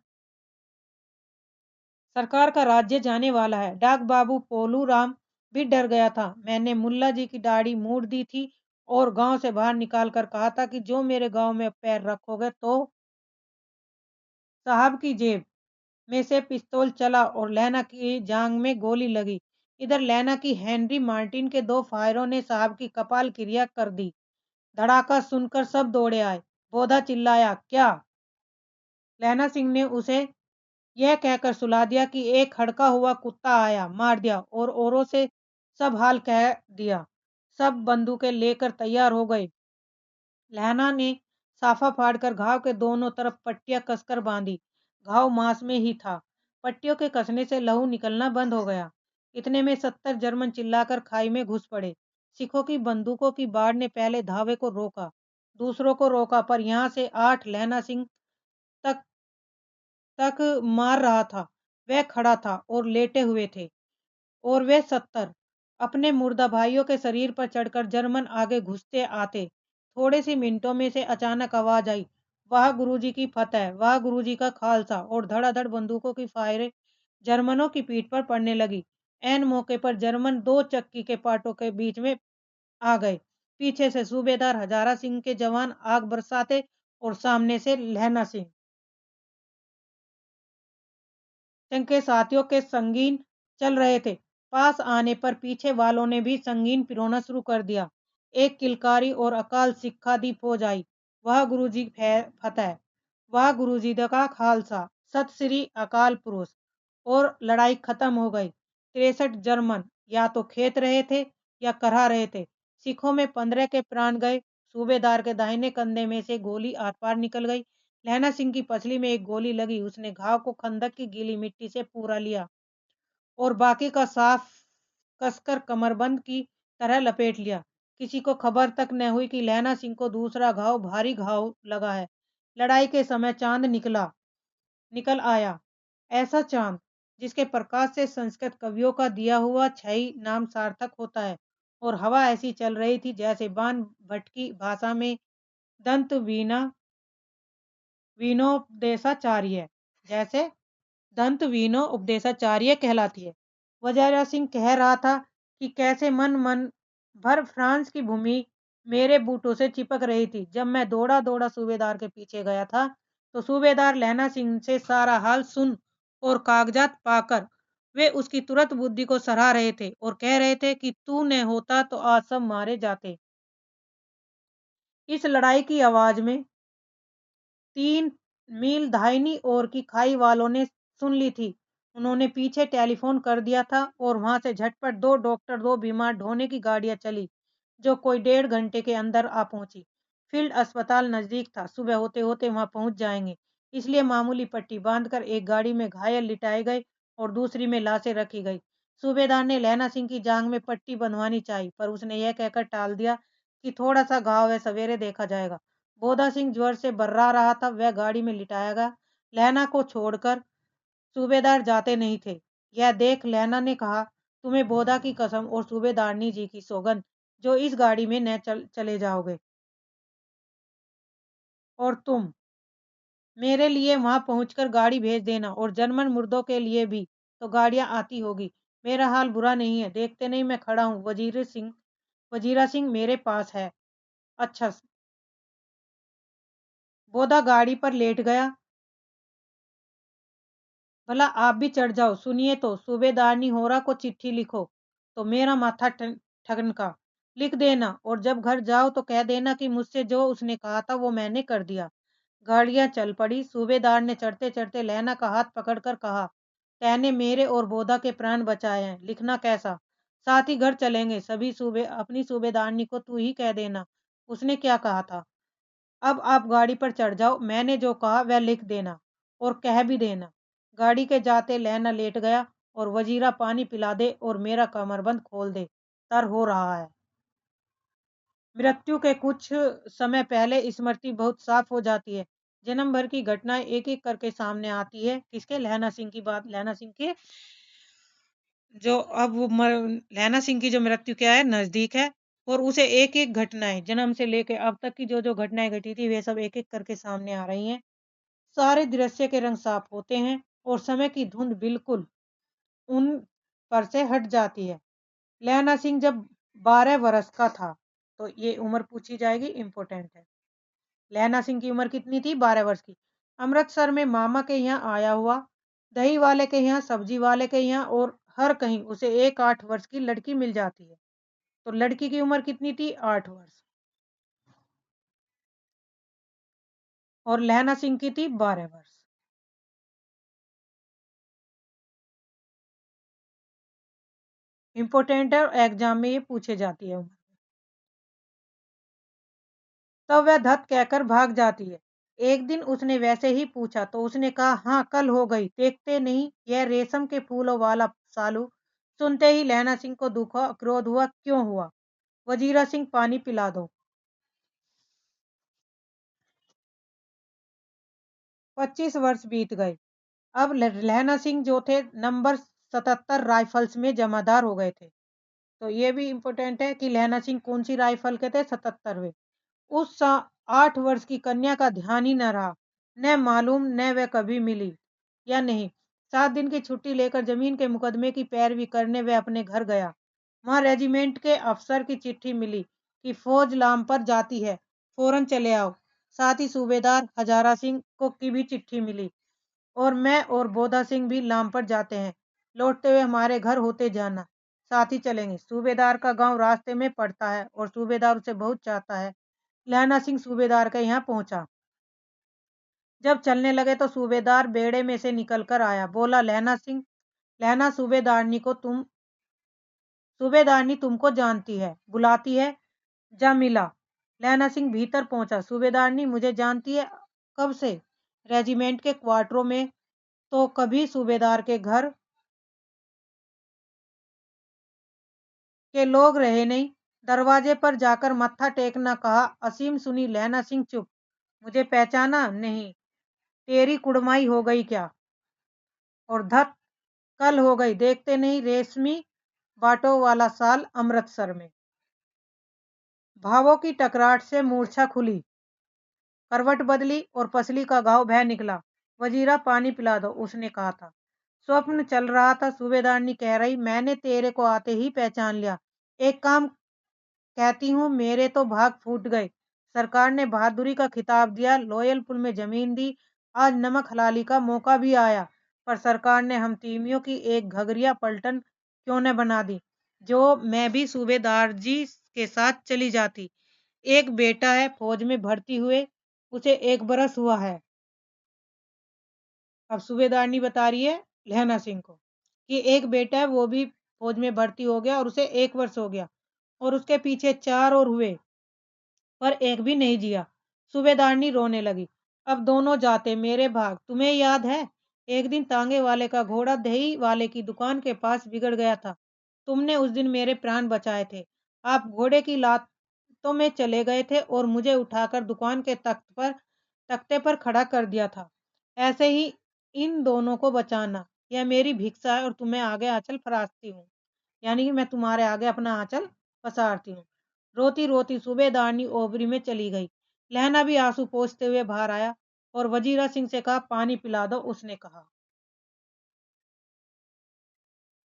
सरकार का राज्य जाने वाला है। डाक बाबू पोलू राम भी डर गया था। मैंने मुल्ला जी की दाढ़ी मूड़ दी थी और गांव से बाहर निकाल कर कहा था कि जो मेरे गांव में पैर रखोगे तो साहब की जेब में से पिस्तौल चला और लैना की जांग में गोली लगी। इधर लैना की हेनरी मार्टिन के 2 फायरों ने साहब की कपाल क्रिया कर दी। धड़ाका सुनकर सब दौड़े आए। बोधा चिल्लाया, क्या? लैना सिंह ने उसे यह कहकर सुला दिया कि एक हड़का हुआ कुत्ता आया, मार दिया और औरों से सब हाल कह दिया। सब बंदूकें लेकर तैयार हो गए। लहना ने साफा फाड़कर घाव के दोनों तरफ पट्टियां कसकर बांधी। घाव मांस में ही था। पट्टियों के कसने से लहू निकलना बंद हो गया। इतने में 70 जर्मन चिल्लाकर खाई में घुस पड़े। सिखों की बंदूकों की बाढ़ ने पहले धावे को रोका, दूसरों को रोका, पर यहाँ से 8 लहना सिंह तक तक मार रहा था। वह खड़ा था और लेटे हुए थे और वे 70 अपने मुर्दा भाइयों के शरीर पर चढ़कर जर्मन आगे घुसते आते। थोड़े सी मिनटों में से अचानक आवाज आई, वाह गुरुजी की फतह, वाह गुरुजी का खालसा, और धड़ाधड़ बंदूकों की फायरें जर्मनों की पीठ पर पड़ने लगी। ऐन मौके पर जर्मन 2 चक्की के पाटों के बीच में आ गए। पीछे से सूबेदार हजारा सिंह के जवान आग बरसाते और सामने से लहना सिंह सिंह के साथियों के संगीन चल रहे थे। पास आने पर पीछे वालों ने भी संगीन पिरोना शुरू कर दिया। एक किलकारी और अकाल सिक्खा दी फौज आई। वाह गुरुजी फतेह, वाह गुरुजी का खालसा, सत श्री अकाल पुरुष। और लड़ाई खत्म हो गई। 63 जर्मन या तो खेत रहे थे या करा रहे थे। सिखों में 15 के प्राण गए। सूबेदार के दाहिने कंधे में से गोली आर पार निकल गई। लहना सिंह की पसली में एक गोली लगी। उसने घाव को खंदक की गीली मिट्टी से पूरा लिया और बाकी का साफ कसकर कमरबंद की तरह लपेट लिया। किसी को खबर तक न हुई कि लहना सिंह को दूसरा घाव भारी घाव लगा है। लड़ाई के समय चांद निकल आया। ऐसा चांद जिसके प्रकाश से संस्कृत कवियों का दिया हुआ छई नाम सार्थक होता है। और हवा ऐसी चल रही थी जैसे बाण भटकी भाषा में दंत वीणोपदेशाचार्य जैसे दंत वीणो उपदेशाचार्य कहलाती है। वजीरा सिंह कह रहा था कि कैसे मन भर फ्रांस की भूमि मेरे बूटों से चिपक रही थी। जब मैं दौड़ा दौड़ा सूबेदार के पीछे गया था तो सूबेदार लहना सिंह से सारा हाल सुन और कागजात पाकर वे उसकी तुरंत बुद्धि को सराह रहे थे और कह रहे थे कि तू न होता तो आज सब मारे जाते। इस लड़ाई की आवाज में 3 मील दाहिनी ओर की खाई वालों ने सुन ली थी। उन्होंने पीछे टेलीफोन कर दिया था और वहां से झटपट 2 डॉक्टर 2 बीमार ढोने की गाड़ियां चली जो कोई 1.5 घंटे के अंदर आ पहुंची। फील्ड अस्पताल नजदीक था। सुबह होते होते वहां पहुंच जाएंगे। इसलिए मामूली पट्टी बांधकर एक गाड़ी में घायल लिटाए गए और दूसरी में लाशें रखी गई। सूबेदार ने लहना सिंह की जांग में पट्टी बंधवानी चाहिए, पर उसने यह कहकर टाल दिया कि थोड़ा सा घाव है, सवेरे देखा जाएगा। बोधा सिंह ज्वर से बर्रा रहा था। वह गाड़ी में लिटाया गया। लहना को छोड़कर सूबेदार जाते नहीं थे। यह देख लहना ने कहा, तुम्हें बोधा की कसम और सूबेदारनी जी की सौगंध, जो इस गाड़ी में न चले जाओगे। और तुम मेरे लिए वहां पहुंचकर गाड़ी भेज देना और जर्मन मुर्दों के लिए भी तो गाड़ियां आती होगी। मेरा हाल बुरा नहीं है। देखते नहीं मैं खड़ा हूं। वजीरा सिंह मेरे पास है। अच्छा। बोधा गाड़ी पर लेट गया। भला आप भी चढ़ जाओ। सुनिए तो, सूबेदारनी होरा को चिट्ठी लिखो। तो मेरा माथा ठगनका। लिख देना और जब घर जाओ तो कह देना कि मुझसे जो उसने कहा था वो मैंने कर दिया। गाड़ियां चल पड़ी। सूबेदार ने चढ़ते चढ़ते लहना का हाथ पकड़कर कहा, तैने मेरे और बोधा के प्राण बचाए हैं। लिखना कैसा? साथ ही घर चलेंगे। सभी अपनी सूबेदारनी को तू ही कह देना। उसने क्या कहा था? अब आप गाड़ी पर चढ़ जाओ। मैंने जो कहा वह लिख देना और कह भी देना। गाड़ी के जाते लहना लेट गया और वजीरा पानी पिला दे और मेरा कमरबंद खोल दे, तर हो रहा है। मृत्यु के कुछ समय पहले स्मृति बहुत साफ हो जाती है। जन्म भर की घटनाएं एक एक करके सामने आती है। किसके? लहना सिंह की बात। लहना सिंह के जो अब वो लहना सिंह की जो मृत्यु क्या है, नजदीक है। और उसे एक एक घटनाएं जन्म से लेकर अब तक की जो जो घटनाएं घटी थी वे सब एक एक करके सामने आ रही हैं। सारे दृश्य के रंग साफ होते हैं और समय की धुंध बिल्कुल उन पर से हट जाती है। लहना सिंह जब 12 वर्ष का था, तो ये उम्र पूछी जाएगी, इंपॉर्टेंट है। लहना सिंह की उम्र कितनी थी? 12 वर्ष की। अमृतसर में मामा के यहाँ आया हुआ, दही वाले के यहाँ, सब्जी वाले के यहाँ और हर कहीं उसे एक 8 वर्ष की लड़की मिल जाती है। तो लड़की की उम्र कितनी थी? 8 वर्ष। और लहना सिंह की थी 12 वर्ष। इंपॉर्टेंट है और एग्जाम में ये पूछे जाती है उम्र। तब वह धत कहकर भाग जाती है। एक दिन उसने वैसे ही पूछा तो उसने कहा, हाँ कल हो गई, देखते नहीं यह रेशम के फूलों वाला सालू। सुनते ही लहना सिंह को दुख हुआ, क्रोध हुआ। क्यों हुआ? वजीरा सिंह, पानी पिला दो। 25 वर्ष बीत गए। अब लहना सिंह जो थे नंबर 77 राइफल्स में जमादार हो गए थे। तो ये भी इम्पोर्टेंट है कि लहना सिंह कौन सी राइफल के थे? 77वें। उस 8 वर्ष की कन्या का ध्यान ही न रहा। न मालूम न वह कभी मिली या नहीं। 7 दिन की छुट्टी लेकर जमीन के मुकदमे की पैरवी करने वह अपने घर गया। वहां रेजिमेंट के अफसर की चिट्ठी मिली कि फौज लाम पर जाती है, फौरन चले आओ। साथ ही सूबेदार हजारा सिंह को की भी चिट्ठी मिली और मैं और बोधा सिंह भी लाम पर जाते हैं। लौटते हुए हमारे घर होते जाना, साथ ही चलेंगे। सूबेदार का गांव रास्ते में पड़ता है और सूबेदार उसे बहुत चाहता है। लहना सिंह सूबेदार के यहाँ पहुंचा। जब चलने लगे तो सूबेदार बेड़े में से निकल कर आया। बोला, लहना सिंह, लहना सूबेदारनी तुमको जानती है, बुलाती है, जा मिला। लहना सिंह भीतर पहुंचा। सूबेदारनी मुझे जानती है? कब से? रेजिमेंट के क्वार्टरों में तो कभी सूबेदार के घर के लोग रहे नहीं। दरवाजे पर जाकर मत्था टेकना कहा। असीम सुनी। लहना सिंह चुप। मुझे पहचाना नहीं? तेरी कुड़माई हो गई क्या? और धत कल हो गई, देखते नहीं रेशमी बाटों वाला साल अमृतसर में। भावों की टकराट से मूर्छा खुली, करवट बदली और पसली का घाव बह निकला। वजीरा, पानी पिला दो, उसने कहा था। स्वप्न चल रहा था। सूबेदारनी कह रही, मैंने तेरे को आते ही पहचान लिया। एक काम कहती हूँ, मेरे तो भाग फूट गए। सरकार ने बहादुरी का खिताब दिया, लोयलपुर में जमीन दी, आज नमक हलाली का मौका भी आया। पर सरकार ने हम तीमियों की एक घगरिया पलटन क्यों न बना दी, जो मैं भी सूबेदार जी के साथ चली जाती। एक बेटा है फौज में भर्ती हुए, उसे 1 बरस हुआ है। अब सूबेदारनी बता रही है लहना सिंह को कि एक बेटा है, वो भी फौज में भर्ती हो गया और उसे 1 वर्ष हो गया और उसके पीछे 4 और हुए, पर एक भी नहीं जिया। सूबेदारनी रोने लगी। अब दोनों जाते मेरे भाग। तुम्हें याद है, एक दिन तांगे वाले का घोड़ा दही वाले की दुकान के पास बिगड़ गया था। तुमने उस दिन मेरे प्राण बचाए थे। आप घोड़े की लातों में चले गए थे और मुझे उठाकर दुकान के तख्ते पर खड़ा कर दिया था। ऐसे ही इन दोनों को बचाना, यह मेरी भिक्षा है और तुम्हें आगे आंचल फराजती हूँ। यानी कि मैं तुम्हारे आगे अपना आंचल पसारती हूँ। रोती रोती सूबेदारनी ओबरी में चली गई। लहना भी आंसू पोंछते हुए बाहर आया और वजीरा सिंह से कहा, पानी पिला दो, उसने कहा।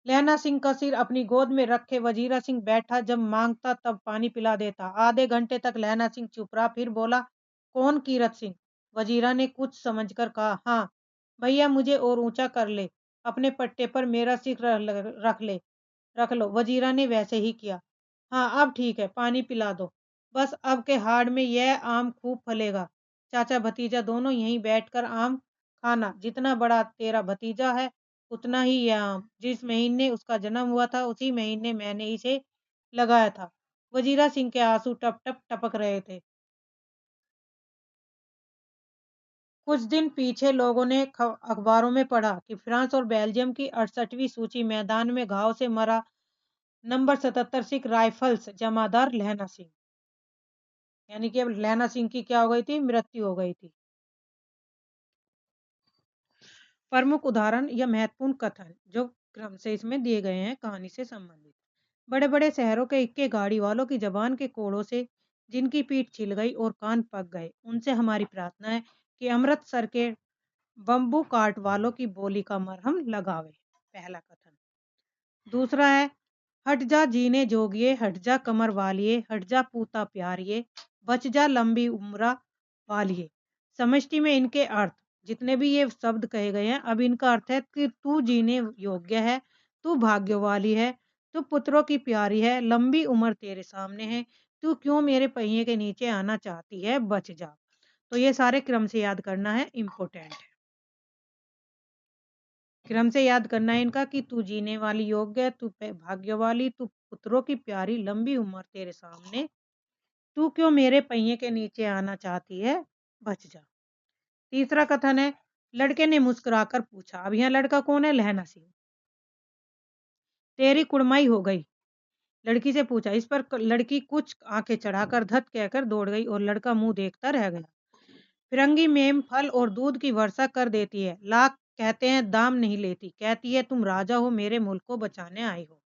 लहना सिंह का सिर अपनी गोद में रखे वजीरा सिंह बैठा, जब मांगता तब पानी पिला देता। आधे घंटे तक लहना सिंह चुप रहा, फिर बोला, कौन? कीरत सिंह। वजीरा ने कुछ समझकर कहा, हाँ भैया, मुझे और ऊंचा कर ले, अपने पट्टे पर मेरा सिर रख लो। वजीरा ने वैसे ही किया। हाँ अब ठीक है, पानी पिला दो। बस अब के हाड़ में यह आम खूब फलेगा। चाचा भतीजा दोनों यहीं बैठकर आम खाना। जितना बड़ा तेरा भतीजा है उतना ही यह आम। जिस महीने उसका जन्म हुआ था उसी महीने मैंने इसे लगाया था। वजीरा सिंह के आंसू टप टप टपक रहे थे। कुछ दिन पीछे लोगों ने अखबारों में पढ़ा कि फ्रांस और बेल्जियम की 68वीं सूची मैदान में घाव से मरा नंबर 77 सिख राइफल्स जमादार लहना सिंह। यानी कि अब लहना सिंह की क्या हो गई थी? मृत्यु हो गई थी। प्रमुख उदाहरण या महत्वपूर्ण कथन जो क्रम से इसमें दिए गए हैं कहानी से संबंधित। बड़े बड़े शहरों के इक्के गाड़ी वालों की जबान के कोड़ों से जिनकी पीठ छिल गई और कान पक गए, उनसे हमारी प्रार्थना है कि अमृतसर के बम्बू काट वालों की बोली का मरहम लगावे। पहला कथन। दूसरा है, हट जा जीने जोगिए, हट जा कमर वालिए, हट जा पूता प्यारिए, बच जा लंबी उम्र वालिए। समष्टि में इनके अर्थ, जितने भी ये शब्द कहे गए हैं, अब इनका अर्थ है कि तू जीने योग्य है, तू भाग्य वाली है, तू पुत्रों की प्यारी है, लंबी उम्र तेरे सामने है, तू क्यों मेरे पहिए के नीचे आना चाहती है, बच जा। तो ये सारे क्रम से याद करना है, इम्पोर्टेंट है। क्रम से याद करना है इनका कि तू जीने वाली योग्य, तू भाग्य वाली, तू पुत्रों की प्यारी, लंबी उम्र तेरे सामने, तू क्यों मेरे पहिए के नीचे आना चाहती है, बच जा। तीसरा कथन है, लड़के ने मुस्कुराकर पूछा। अब यहाँ लड़का कौन है? लहना सिंह। तेरी कुड़माई हो गई? लड़की से पूछा। इस पर लड़की कुछ आंखें चढ़ाकर धत कहकर दौड़ गई और लड़का मुंह देखता रह गया। फिरंगी मेम फल और दूध की वर्षा कर देती है, लाख कहते हैं दाम नहीं लेती, कहती है तुम राजा हो, मेरे मुल्क को बचाने आए हो।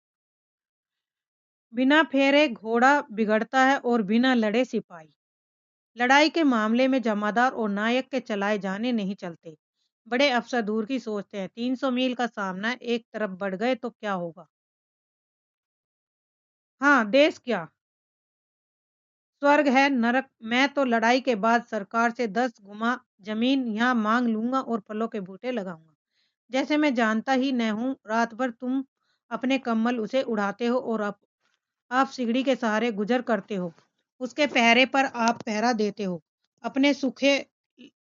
बिना फेरे घोड़ा बिगड़ता है और बिना लड़े सिपाही। लड़ाई के मामले में जमादार और नायक के चलाए जाने नहीं चलते। बड़े अफसर दूर की सोचते हैं। 300 मील का सामना एक तरफ बढ़ गए तो क्या होगा? हाँ, देश क्या स्वर्ग है नरक। मैं तो लड़ाई के बाद सरकार से 10 गुमा जमीन यहाँ मांग लूंगा और फलों के बूटे लगाऊंगा। जैसे मैं जानता ही न हूँ, रात भर तुम अपने कम्बल उसे उड़ाते हो और आप सिगड़ी के सहारे गुजर करते हो। उसके पहरे पर आप पहरा देते हो। अपने सूखे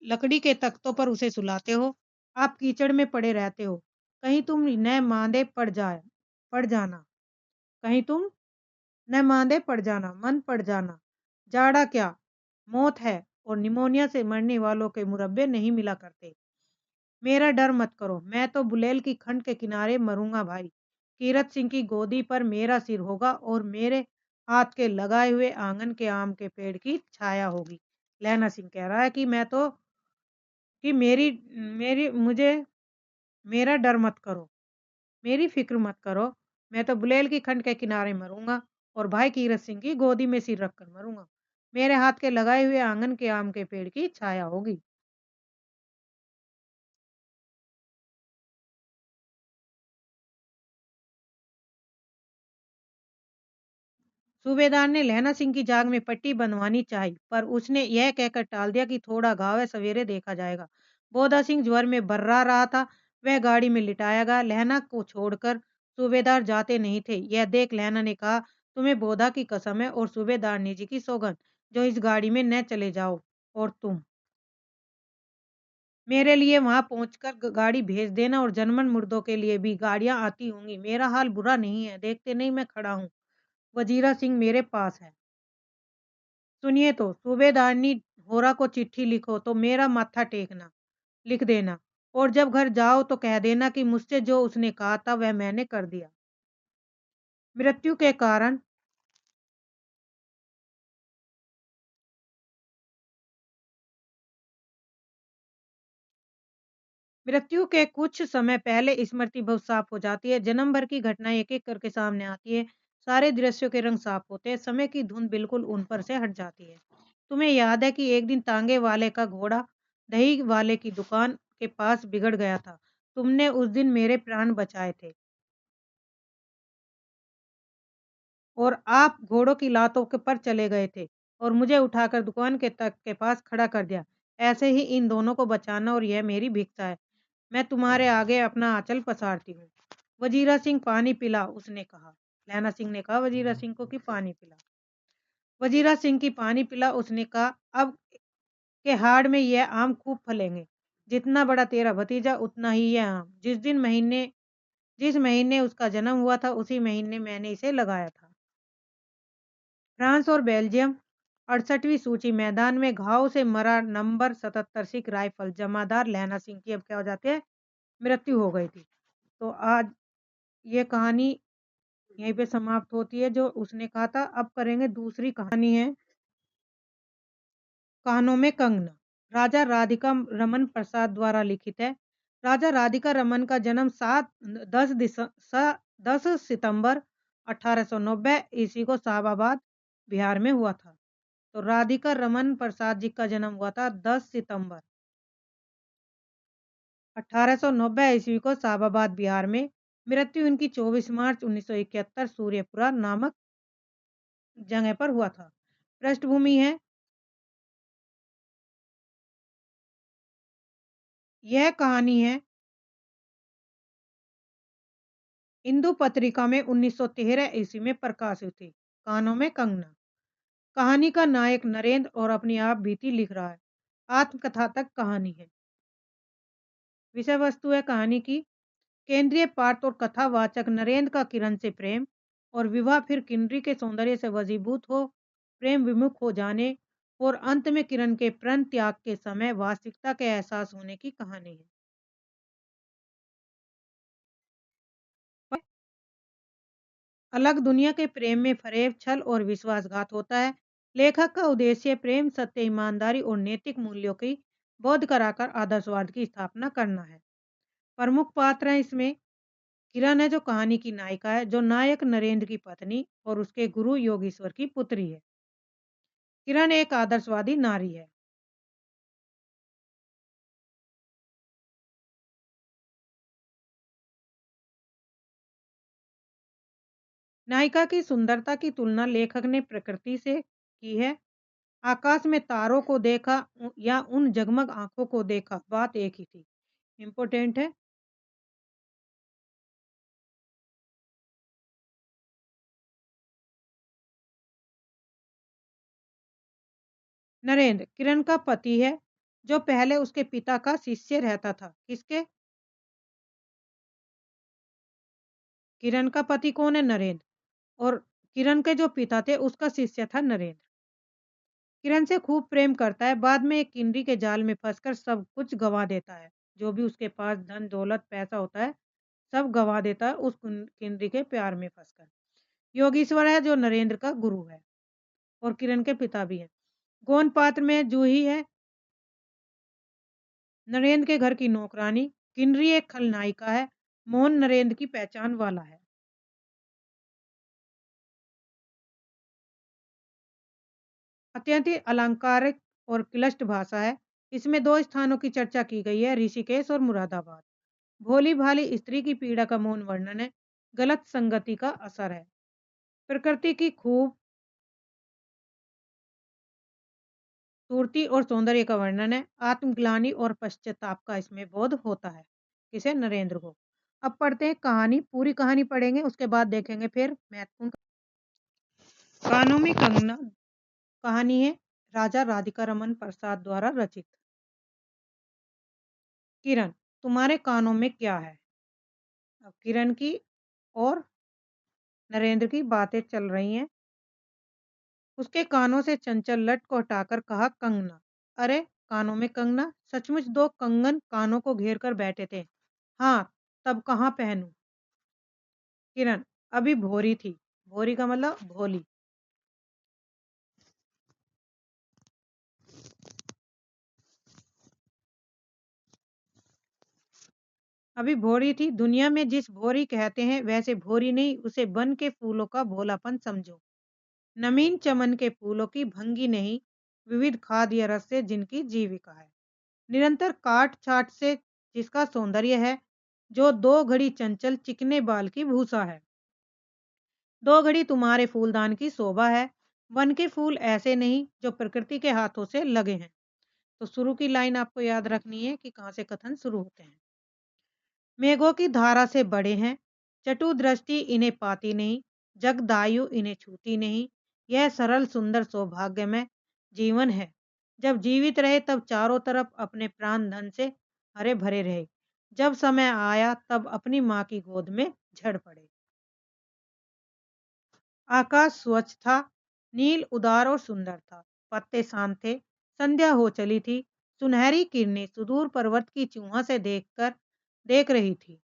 लकड़ी के तख्तों पर उसे सुलाते हो। आप कीचड़ में पड़े रहते हो। कहीं तुम न मांदे पड़ जाना। कहीं तुम न मांदे पड़ जाना, मन पड़ जाना। जाड़ा क्या मौत है और निमोनिया से मरने वालों के मुरब्बे नहीं मिला करते। मेरा डर मत करो, मैं तो बुलेल की खंड के किनारे मरूंगा भाई। कीरत सिंह की गोदी पर मेरा सिर होगा और मेरे हाथ के लगाए हुए आंगन के आम के पेड़ की छाया होगी। लहना सिंह कह रहा है कि मैं तो कि मेरी मेरी मुझे मेरा डर मत करो, मेरी फिक्र मत करो। मैं तो बुलेल की खंड के किनारे मरूंगा और भाई कीरत सिंह की गोदी में सिर रखकर मरूंगा। मेरे हाथ के लगाए हुए आंगन के आम के पेड़ की छाया होगी। सूबेदार ने लहना सिंह की जाग में पट्टी बंधवानी चाही, पर उसने यह कहकर टाल दिया कि थोड़ा घाव है, सवेरे देखा जाएगा। बोधा सिंह ज्वर में बर्रा रहा था। वह गाड़ी में लिटाया गया। लहना को छोड़कर सूबेदार जाते नहीं थे। यह देख लहना ने कहा, तुम्हें बोधा की कसम है और सूबेदारनी जी की सौगंध, जो इस गाड़ी में न चले जाओ। और तुम मेरे लिए वहां पहुंचकर गाड़ी भेज देना और जनमन मुर्दों के लिए भी गाड़ियां आती होंगी। मेरा हाल बुरा नहीं है, देखते नहीं मैं खड़ा हूँ। वजीरा सिंह मेरे पास है। सुनिए तो, सूबेदारनी होरा को चिट्ठी लिखो तो मेरा माथा टेकना, लिख देना। और जब घर जाओ तो कह देना कि मुझसे जो उसने कहा था वह मैंने कर दिया। मृत्यु के कारण मृत्यु के कुछ समय पहले स्मृति बहुत साफ हो जाती है। जन्म भर की घटनाएं एक एक करके सामने आती है। सारे दृश्यों के रंग साफ होते हैं। समय की धुंध बिल्कुल उन पर से हट जाती है। तुम्हें याद है कि एक दिन तांगे वाले का घोड़ा दही वाले की दुकान के पास बिगड़ गया था। तुमने उस दिन मेरे प्राण बचाए थे और आप घोड़ों की लातों के पर चले गए थे और मुझे उठाकर दुकान के तक के पास खड़ा कर दिया। ऐसे ही इन दोनों को बचाना और यह मेरी भिक्षा है। मैं तुम्हारे आगे अपना आंचल पसारती हूँ। वजीरा सिंह पानी पिला, उसने कहा। लैना सिंह ने कहा वजीरा सिंह को कि पानी पिला। वजीरा सिंह की पानी पिला, उसने कहा। अब के हाड़ में यह आम खूब फलेंगे। जितना बड़ा तेरा भतीजा उतना ही यह आम। जिस महीने उसका जन्म हुआ था उसी महीने मैंने इसे लगाया था। फ्रांस और बेल्जियम 68वीं सूची। मैदान में घाव से मरा नंबर 77 सिख राइफल जमादार लहना सिंह की अब क्या हो जाते हैं, मृत्यु हो गई थी। तो आज ये कहानी यहीं पे समाप्त होती है जो उसने कहा था। अब करेंगे दूसरी कहानी है कानों में कंगना। राजा राधिका रमन प्रसाद द्वारा लिखित है। राजा राधिका रमन का जन्म 10 सितंबर 1890 ईस्वी को शाहबाद बिहार में हुआ था। तो राधिका रमन प्रसाद जी का जन्म हुआ था 10 सितंबर 1890 ईस्वी को साबाबाद बिहार में, मृत्यु इनकी 24 मार्च 1971 सूर्यपुरा नामक जगह पर हुआ था। पृष्ठभूमि है, यह कहानी है हिंदू पत्रिका में 1913 ईस्वी में प्रकाशित हुई। कानों में कंगना। कहानी का नायक नरेंद्र और अपनी आप बीती लिख रहा है। आत्मकथा तक कहानी है। विषय वस्तु है कहानी की, केंद्रीय पात्र और कथावाचक नरेंद्र का किरण से प्रेम और विवाह, फिर किन्नरी के सौंदर्य से वशीभूत हो प्रेम विमुख हो जाने और अंत में किरण के प्रण त्याग के समय वास्तविकता के एहसास होने की कहानी है। अलग दुनिया के प्रेम में फरेब, छल और विश्वासघात होता है। लेखक का उद्देश्य प्रेम, सत्य, ईमानदारी और नैतिक मूल्यों की बोध कराकर आदर्शवाद की स्थापना करना है। प्रमुख पात्र हैं इसमें, किरण है जो कहानी की नायिका है, जो नायक नरेंद्र की पत्नी और उसके गुरु योगेश्वर की पुत्री है। किरण एक आदर्शवादी नारी है। नायिका की सुंदरता की तुलना लेखक ने प्रकृति से की है। आकाश में तारों को देखा या उन जगमग आंखों को देखा, बात एक ही थी। इम्पोर्टेंट है। नरेंद्र किरण का पति है, जो पहले उसके पिता का शिष्य रहता था। किसके? किरण का पति कौन है? नरेंद्र। और किरण के जो पिता थे उसका शिष्य था नरेंद्र। किरण से खूब प्रेम करता है, बाद में एक किन्नरी के जाल में फंसकर सब कुछ गंवा देता है। जो भी उसके पास धन दौलत पैसा होता है सब गंवा देता है उस किन्नरी के प्यार में फंसकर। योगीश्वर है जो नरेंद्र का गुरु है और किरण के पिता भी है। गौन पात्र में जूही है, नरेंद्र के घर की नौकरानी। किन्नरी एक खलनायिका है, मोहन नरेंद्र की पहचान वाला है। अत्यंत ही अलंकारिक और क्लिष्ट भाषा है। इसमें दो स्थानों की चर्चा की गई है, ऋषिकेश और मुरादाबाद। भोली भाली स्त्री की पीड़ा का मौन वर्णन है, गलत संगति का असर है। प्रकृति की खूबसूरती और सौंदर्य का वर्णन है, आत्मग्लानि और पश्चाताप का इसमें बोध होता है। किसे? नरेंद्र को। अब पढ़ते हैं कहानी, पूरी कहानी पढ़ेंगे उसके बाद देखेंगे फिर महत्वपूर्ण। कानों में कंगना कहानी है राजा राधिका रमन प्रसाद द्वारा रचित। किरण, तुम्हारे कानों में क्या है? अब किरण की और नरेंद्र की बातें चल रही हैं। उसके कानों से चंचल लट को हटाकर कहा कंगना। अरे कानों में कंगना? सचमुच दो कंगन कानों को घेर कर बैठे थे। हाँ, तब कहाँ पहनूं? किरण, अभी भोरी थी। भोरी का मतलब भोली। अभी भोरी थी। दुनिया में जिस भोरी कहते हैं वैसे भोरी नहीं, उसे बन के फूलों का भोलापन समझो। नवीन चमन के फूलों की भंगी नहीं, विविध खाद्य रस से जिनकी जीविका है। निरंतर काट छाट से जिसका सौंदर्य है, जो दो घड़ी चंचल चिकने बाल की भूसा है। दो घड़ी तुम्हारे फूलदान की शोभा है। वन के फूल ऐसे नहीं जो प्रकृति के हाथों से लगे हैं। तो शुरू की लाइन आपको याद रखनी है कि कहाँ से कथन शुरू होते हैं। मेघों की धारा से बड़े हैं, चटु दृष्टि इन्हें पाती नहीं, जगदायु इन्हें छूती नहीं। यह सरल सुंदर सौभाग्यमय जीवन है। जब जीवित रहे तब चारों तरफ अपने प्राण धन से हरे भरे रहे। जब समय आया तब अपनी माँ की गोद में झड़ पड़े। आकाश स्वच्छ था, नील उदार और सुंदर था। पत्ते शांत थे, संध्या हो चली थी। सुनहरी किरणें सुदूर पर्वत की चूहा से देख रही थी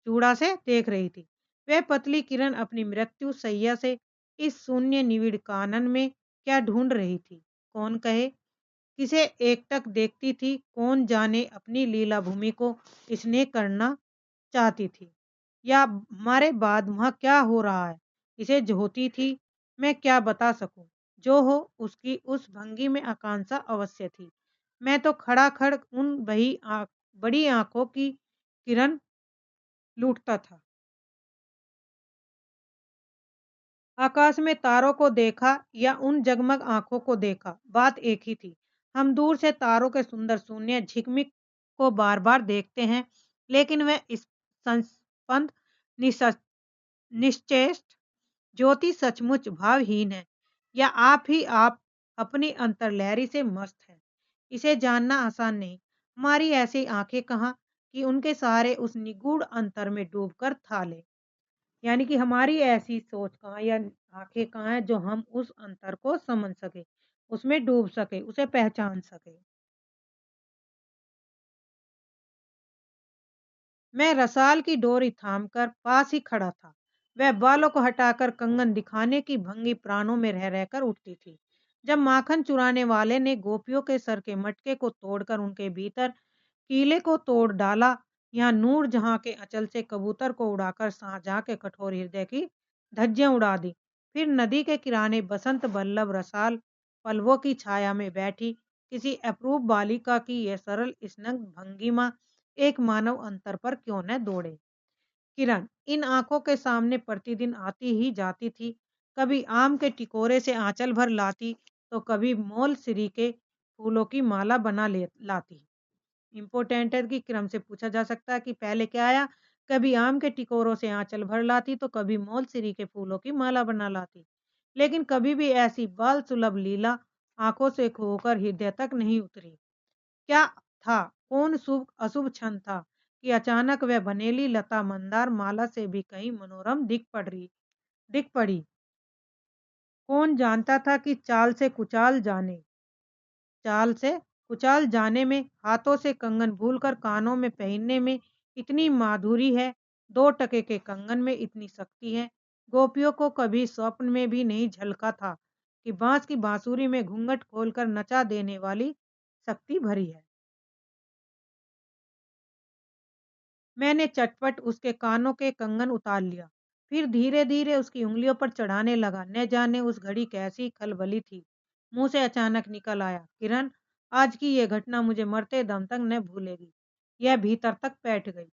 चूड़ा से देख रही थी। वह पतली किरण अपनी मृत्यु सैया से इस शून्य निविड़ कानन में क्या ढूंढ रही थी? कौन कहे? किसे एकटक देखती थी? कौन जाने अपनी लीला भूमि को स्नेह करना चाहती थी या हमारे बाद वहाँ क्या हो रहा है इसे जोहती थी। मैं क्या बता सकूं? जो हो उसकी उस भंगी में आकांक्षा अवश्य थी। मैं तो खड़ा खड़ उन बड़ी आंखों की किरण लूटता था। आकाश में तारों को देखा या उन जगमग आंखों को देखा, बात एक ही थी। हम दूर से तारों के सुंदर शून्य झिकमिक को बार बार देखते हैं, लेकिन वह इस संस्पंद निश्चेष्ट ज्योति सचमुच भावहीन है, या आप अपनी अंतर्लहरी से मस्त है। इसे जानना आसान नहीं। हमारी ऐसी आंखें कहाँ कि उनके सहारे उस निगूढ़ अंतर में डूबकर था ले। यानी कि हमारी ऐसी सोच कहाँ या आंखें कहाँ हैं जो हम उस अंतर को समझ सके, उसमें डूब सके, उसे पहचान सके। मैं रसाल की डोरी थामकर पास ही खड़ा था। वह बालों को हटाकर कंगन दिखाने की भंगी प्राणों में रह रहकर उठती थी। जब माखन चुराने वाले ने गोपियों के सर के मटके को तोड़कर उनके भीतर कीले को तोड़ डाला, यहाँ नूर जहां के अचल से कबूतर को उड़ाकर शाहजहां के कठोर हृदय की धज्जियां उड़ा दी। फिर नदी के किनारे बसंत बल्लभ रसाल पल्लवों की छाया में बैठी किसी अप्रूप बालिका की यह सरल स्नग्ध भंगिमा एक मानव अंतर पर क्यों न दौड़े। किरण इन आंखों के सामने प्रतिदिन आती ही जाती थी। कभी आम के टिकोरे से आंचल भर लाती, तो कभी मोल सिरी के फूलों की माला बना ले लाती। इम्पोर्टेंट है कि क्रम से पूछा जा सकता है कि पहले क्या आया। कभी आम के टिकोरों से आंचल भर लाती, तो कभी मोल सिरी के फूलों की माला बना लाती। लेकिन कभी भी ऐसी बाल सुलभ लीला आंखों से खोकर हृदय तक नहीं उतरी। क्या था, कौन शुभ अशुभ क्षण था कि अचानक वह बनेली लता मंदार माला से भी कहीं मनोरम दिख पड़ी। कौन जानता था कि चाल से कुचाल जाने में, हाथों से कंगन भूलकर कानों में पहनने में इतनी माधुरी है, 2 टके के कंगन में इतनी शक्ति है। गोपियों को कभी स्वप्न में भी नहीं झलका था कि बांस की बांसुरी में घूंघट खोलकर नचा देने वाली शक्ति भरी है। मैंने चटपट उसके कानों के कंगन उतार लिया, फिर धीरे धीरे उसकी उंगलियों पर चढ़ाने लगा। न जाने उस घड़ी कैसी खलबली थी। मुंह से अचानक निकल आया, किरण, आज की यह घटना मुझे मरते दम तक न भूलेगी। यह भीतर तक बैठ गई।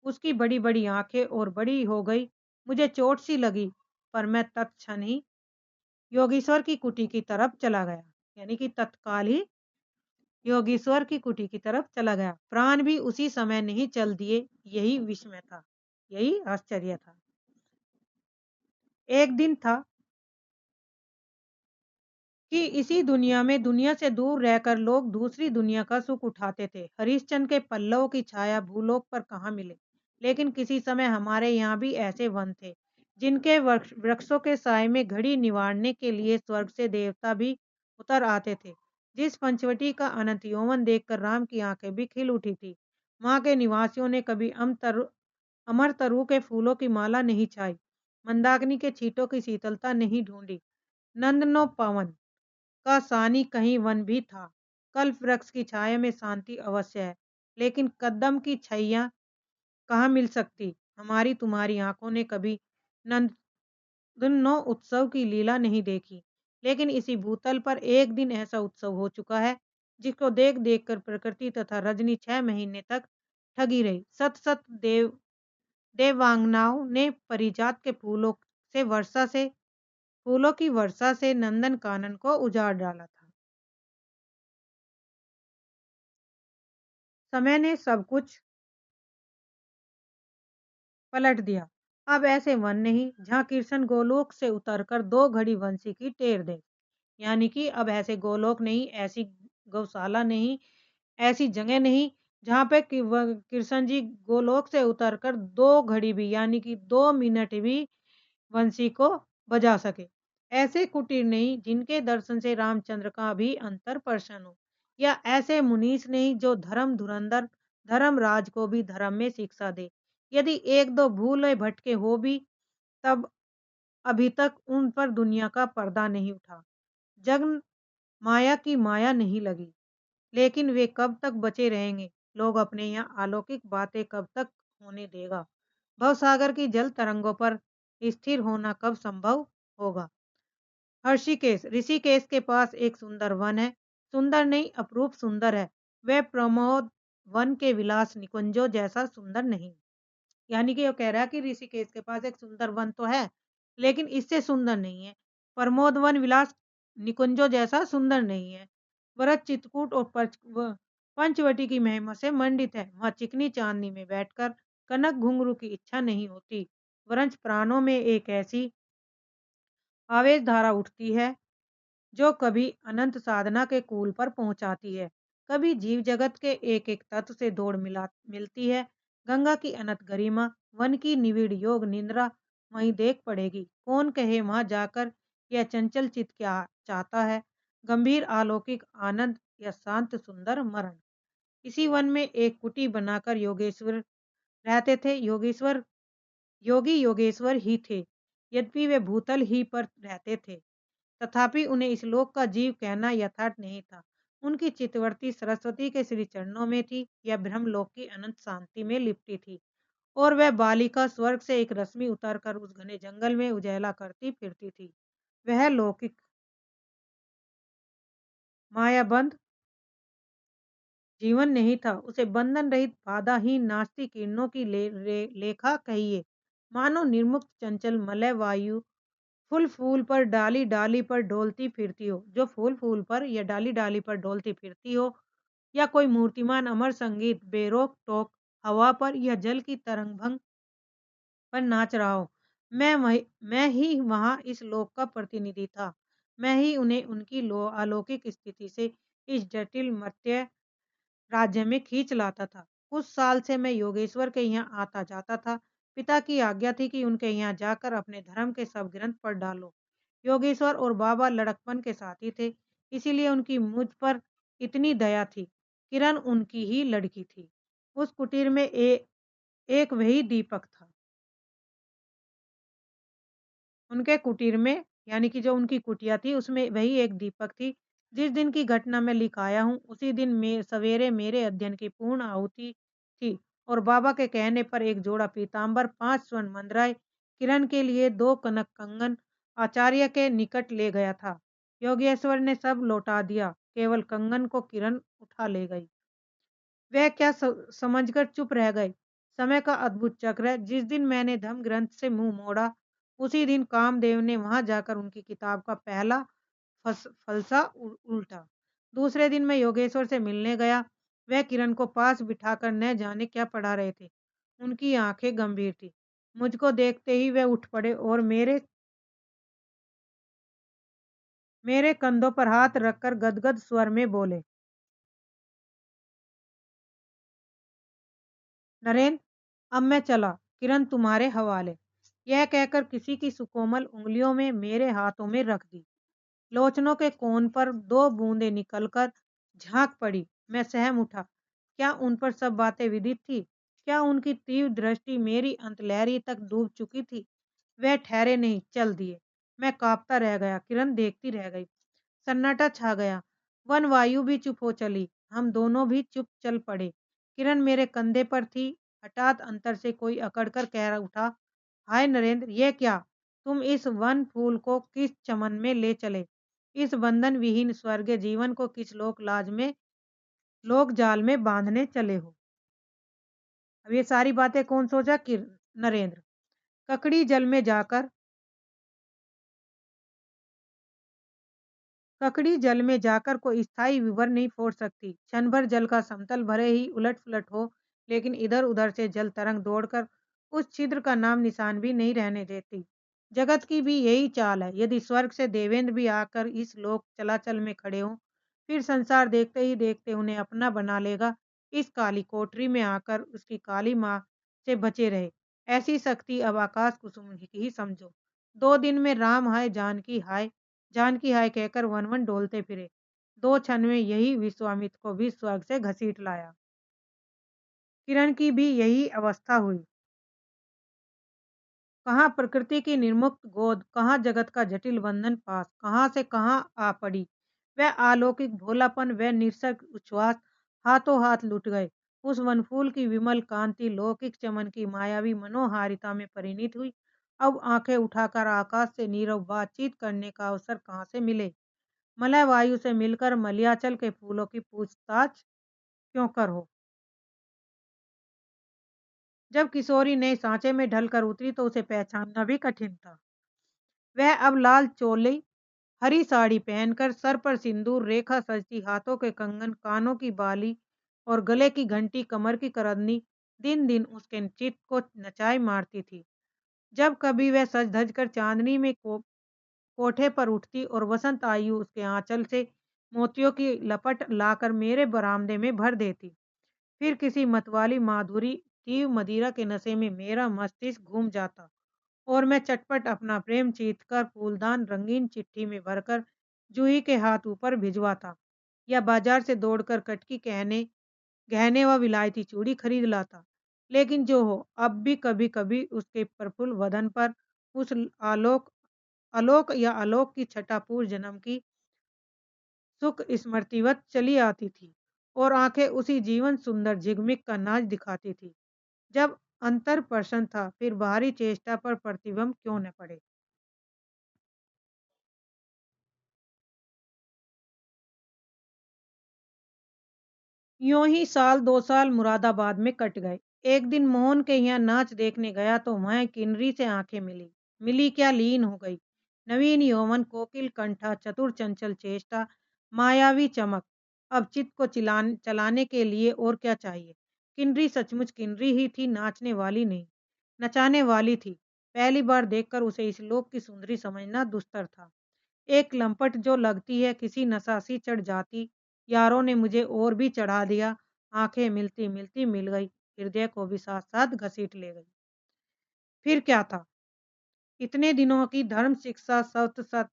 उसकी बड़ी बड़ी आंखें और बड़ी हो गई। मुझे चोट सी लगी, पर मैं तत्क्षण ही योगीश्वर की कुटी की तरफ चला गया। यानी कि तत्काल ही योगीश्वर की कुटी की तरफ चला गया। प्राण भी उसी समय नहीं चल दिए। यही विस्मय था, यही आश्चर्य था। एक दिन था कि इसी दुनिया में दुनिया से दूर रहकर लोग दूसरी दुनिया का सुख उठाते थे। हरिश्चंद्र के पल्लव की छाया भूलोक पर कहाँ मिले, लेकिन किसी समय हमारे यहाँ भी ऐसे वन थे जिनके वृक्षों के साय में घड़ी निवारने के लिए स्वर्ग से देवता भी उतर आते थे। जिस पंचवटी का अनंत यौवन देखकर राम की आंखें भी खिल उठी थी। वहां के निवासियों ने कभी अमर तरु के फूलों की माला नहीं छाई, मंदाकिनी के छींटों की शीतलता नहीं ढूंढी। नंदनो पवन का सानी कहीं वन भी था। कल्प वृक्ष की छाया में शांति अवश्य है, लेकिन कदम की छैया कहाँ मिल सकती। हमारी तुम्हारी आंखों ने कभी नंदनो उत्सव की लीला नहीं देखी, लेकिन इसी भूतल पर एक दिन ऐसा उत्सव हो चुका है जिसको देख देख कर प्रकृति तथा रजनी 6 महीने तक ठगी रही। सत सत देवांगनाओं ने परिजात के फूलों की वर्षा से नंदन कानन को उजाड़ डाला था। समय ने सब कुछ पलट दिया। अब ऐसे वन नहीं जहाँ कृष्ण गोलोक से उतरकर 2 घड़ी बंसी की टेर दे। यानी कि अब ऐसे गोलोक नहीं, ऐसी गौशाला नहीं, ऐसी जगह नहीं जहाँ पे कृष्ण जी गोलोक से उतरकर 2 घड़ी भी, यानी कि 2 मिनट भी बंसी को बजा सके। ऐसे कुटीर नहीं जिनके दर्शन से रामचंद्र का भी अंतर प्रसन्न हो, या ऐसे मुनीस नहीं जो धर्म धुरंधर धर्मराज को भी धर्म में शिक्षा दे। यदि एक दो भूले भटके हो भी, तब अभी तक उन पर दुनिया का पर्दा नहीं उठा, जग माया की माया नहीं लगी। लेकिन वे कब तक बचे रहेंगे, लोग अपने यहाँ अलौकिक बातें कब तक होने देगा, भवसागर की जल तरंगों पर स्थिर होना कब संभव होगा। ऋषिकेश ऋषिकेश के पास एक सुंदर वन है। सुंदर नहीं, अपरूप सुंदर है। वह प्रमोद वन के विलास निकुंजों जैसा सुंदर नहीं। यानी कि वो कह रहा है कि ऋषिकेश के पास एक सुंदर वन तो है, लेकिन इससे सुंदर नहीं है। प्रमोद वन विलास निकुंजों जैसा सुंदर नहीं है। भरत चित्रकूट और पंचवटी की महिमा से मंडित है। वहाँ चिकनी चांदनी में बैठकर कनक घुंघरू की इच्छा नहीं होती, वरंच प्राणों में एक ऐसी आवेश धारा उठती है जो कभी अनंत साधना के कूल पर पहुंचाती है, कभी जीव जगत के एक एक तत्व से दौड़ मिलती है। गंगा की अनंत गरिमा, वन की निविड़ योग निंद्रा वहीं देख पड़ेगी। कौन कहे वहां जाकर यह चंचल चित क्या चाहता है, गंभीर अलौकिक आनंद या शांत सुंदर मरण। इसी वन में एक कुटी बनाकर योगेश्वर रहते थे। योगी योगेश्वर ही थे, यद्यपि वे भूतल ही पर रहते थे, तथापि उन्हें इस लोक का जीव कहना यथार्थ नहीं था। उनकी चित्तवृत्ति सरस्वती के श्री चरणों में थी या ब्रह्मलोक की अनंत शांति में लिपटी थी। और वह बालिका स्वर्ग से एक रश्मि उतरकर उस घने जंगल में उजाला करती फिरती थी। वह लौकिक मायाबंध जीवन नहीं था, उसे बंधन रहित बाधाहीन नास्तिक किरणों की लेखा कहिए, मानो निर्मुक्त चंचल मलय वायु फूल फूल पर डाली डाली पर डोलती फिरती हो, जो फूल फूल पर या डाली डाली पर डोलती फिरती हो, या कोई मूर्तिमान अमर संगीत बेरोक टोक हवा पर या जल की तरंग भंग पर नाच रहा हो। मैं ही वहां इस लोक का प्रतिनिधि था। मैं ही उन्हें उनकी अलौकिक स्थिति से इस जटिल मर्त्य राज्य में खींच लाता था। कुछ साल से मैं योगेश्वर के यहाँ आता जाता था। पिता की आज्ञा थी कि उनके यहाँ जाकर अपने धर्म के सब ग्रंथ पढ़ डालो। योगेश्वर और बाबा लड़कपन के साथी थे, इसीलिए उनकी मुझ पर इतनी दया थी। किरण उनकी ही लड़की थी। उस कुटीर में एक वही दीपक था। उनके कुटीर में, यानी कि जो उनकी कुटिया थी, उसमें वही एक दीपक थी। जिस दिन की घटना मैं लिख आया हूँ, उसी दिन सवेरे मेरे अध्ययन की पूर्ण आहुति थी और बाबा के कहने पर एक जोड़ा पीताम्बर, 5 स्वर्ण मुद्राएं, किरण के लिए 2 कनक कंगन आचार्य के निकट ले गया था। योगेश्वर ने सब लौटा दिया, केवल कंगन को किरण उठा ले गई। वह क्या समझकर चुप रह गए। समय का अद्भुत चक्र है। जिस दिन मैंने धम्म ग्रंथ से मुंह मोड़ा, उसी दिन कामदेव ने वहां जाकर उनकी किताब का पहला फलसा उल्टा। दूसरे दिन मैं योगेश्वर से मिलने गया। वह किरण को पास बिठाकर न जाने क्या पढ़ा रहे थे। उनकी आंखें गंभीर थी। मुझको देखते ही वह उठ पड़े और मेरे कंधों पर हाथ रखकर गदगद स्वर में बोले, नरेंद्र, अब मैं चला, किरण तुम्हारे हवाले। यह कहकर किसी की सुकोमल उंगलियों में मेरे हाथों में रख दी। लोचनों के कोन पर 2 बूंदें निकलकर झांक पड़ी। मैं सहम उठा। क्या उन पर सब बातें विदित थी? क्या उनकी तीव्र दृष्टि मेरी अंतलहरी तक डूब चुकी थी? वह ठहरे नहीं, चल दिए। मैं कांपता रह गया, किरण देखती रह गई। सन्नाटा छा गया। वन वायु भी चुप हो चली। हम दोनों भी चुप चल पड़े। किरण मेरे कंधे पर थी। हठात अंतर से कोई अकड़कर कह उठा, हाय नरेंद्र, ये क्या? तुम इस वन फूल को किस चमन में ले चले? इस बंधन विहीन स्वर्गीय जीवन को किस लोक जाल में बांधने चले हो? अब ये सारी बातें कौन सोचा? कि नरेंद्र। ककड़ी जल में जाकर ककड़ी जल में जाकर कोई स्थायी विवर नहीं फोड़ सकती। क्षण भर जल का समतल भरे ही उलट पुलट हो, लेकिन इधर उधर से जल तरंग दौड़कर उस छिद्र का नाम निशान भी नहीं रहने देती। जगत की भी यही चाल है। यदि स्वर्ग से देवेंद्र भी आकर इस लोक चलाचल में खड़े हों, फिर संसार देखते ही देखते उन्हें अपना बना लेगा। इस काली कोठरी में आकर उसकी काली माँ से बचे रहे। ऐसी शक्ति अब आकाश कुसुम की ही समझो। 2 दिन में राम हाय जानकी हाय, जानकी हाय कहकर वन वन डोलते फिरे। 2 क्षण में यही विश्वामित्र को भी स्वर्ग से घसीट लाया। किरण की भी यही अवस्था हुई। कहाँ प्रकृति की निर्मुक्त गोद, कहाँ जगत का जटिल बंधन पास, कहाँ से कहाँ आ पड़ी। वह अलौकिक भोलापन, वह निरसक उच्छ्वास हाथों हाथ लुट गए। उस वनफूल की विमल कांति लौकिक चमन की मायावी मनोहारिता में परिणित हुई। अब आंखें उठाकर आकाश से नीरव बातचीत करने का अवसर कहाँ से मिले? मलय वायु से मिलकर मलयाचल के फूलों की पूछताछ क्यों कर हो? जब किशोरी नए सांचे में ढलकर उतरी तो उसे पहचानना भी कठिन था। वह अब लाल चोली, हरी साड़ी पहनकर, सर पर सिंदूर रेखा सजती, हाथों के कंगन, कानों की बाली और गले की घंटी, कमर की करदनी दिन दिन उसके चित्त को नचाई मारती थी। जब कभी वह सज धज कर चांदनी में कोठे पर उठती और वसंत आयु उसके आंचल से मोतियों की लपट लाकर मेरे बरामदे में भर देती। फिर किसी मतवाली माधुरी तीव्र मदिरा के नशे में मेरा मस्तिष्क घूम जाता और मैं चटपट अपना प्रेम जीत कर फूलदान रंगीन चिट्ठी में भरकर जूही के हाथ ऊपर भिजवाता या बाजार से दौड़कर कटकी गहने व विलायती चूड़ी खरीद लाता। लेकिन जो हो, अब भी कभी कभी उसके प्रफुल्ल वदन पर उस आलोक आलोक या आलोक की छटा पूर्व जन्म की सुख स्मृतिवत चली आती थी और आंखें उसी जीवन सुंदर झिगमिग का नाच दिखाती थी। जब अंतर प्रसन्न था, फिर बाहरी चेष्टा पर प्रतिबिंब क्यों न पड़े। यूं ही साल 2 साल मुरादाबाद में कट गए। एक दिन मोहन के यहाँ नाच देखने गया तो वहां किन्नरी से आंखें मिली। मिली क्या, लीन हो गई। नवीन यौवन, कोकिल कंठा, चतुर चंचल चेष्टा, मायावी चमक। अब चित्त को चलाने के लिए और क्या चाहिए। किन्नरी सचमुच किन्नरी ही थी, नाचने वाली नहीं, नचाने वाली थी। पहली बार देखकर उसे इस लोक की सुंदरी समझना दुस्तर था। एक लंपट जो लगती है किसी नशा सी चढ़ जाती। यारों ने मुझे और भी चढ़ा दिया। आंखें मिलती मिलती मिल गई, हृदय को भी साथ साथ घसीट ले गई। फिर क्या था, इतने दिनों की धर्म शिक्षा, सत सत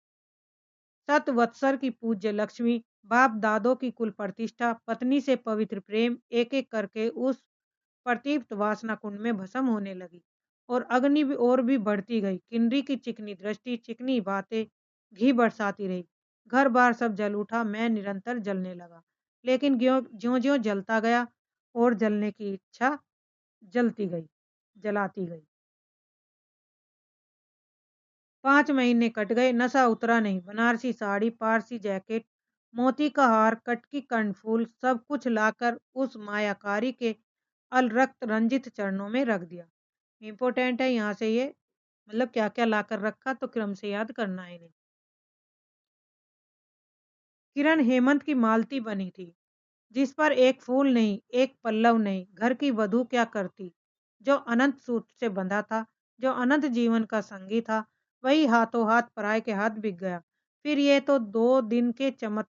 सत वत्सर की पूज्य लक्ष्मी, बाप दादों की कुल प्रतिष्ठा, पत्नी से पवित्र प्रेम, एक एक करके उस प्रतीप्त वासना कुंड में भस्म होने लगी। और अग्नि भी और भी बढ़ती गई। किन्नरी की चिकनी दृष्टि, चिकनी बातें घी बरसाती रही। घर बार सब जल उठा, मैं निरंतर जलने लगा। लेकिन ज्यो ज्यो ज्यो जलता गया और जलने की इच्छा जलती गई, जलाती गई। 5 महीने कट गए, नशा उतरा नहीं। बनारसी साड़ी, पारसी जैकेट, मोती का हार, कटकी कर्णफूल, सब कुछ लाकर उस मायाकारी के अलरक्त रंजित चरणों में रख दिया। इम्पोर्टेंट है यहाँ से ये, मतलब क्या क्या लाकर रखा तो क्रम से याद करना है इन्हें। किरण हेमंत की मालती बनी थी, जिस पर एक फूल नहीं, एक पल्लव नहीं। घर की वधू क्या करती, जो अनंत सूत्र से बंधा था, जो अनंत जीवन का संगी था, वही हाथों हाथ पराये के हाथ बिक गया। फिर ये तो 2 दिन के चमक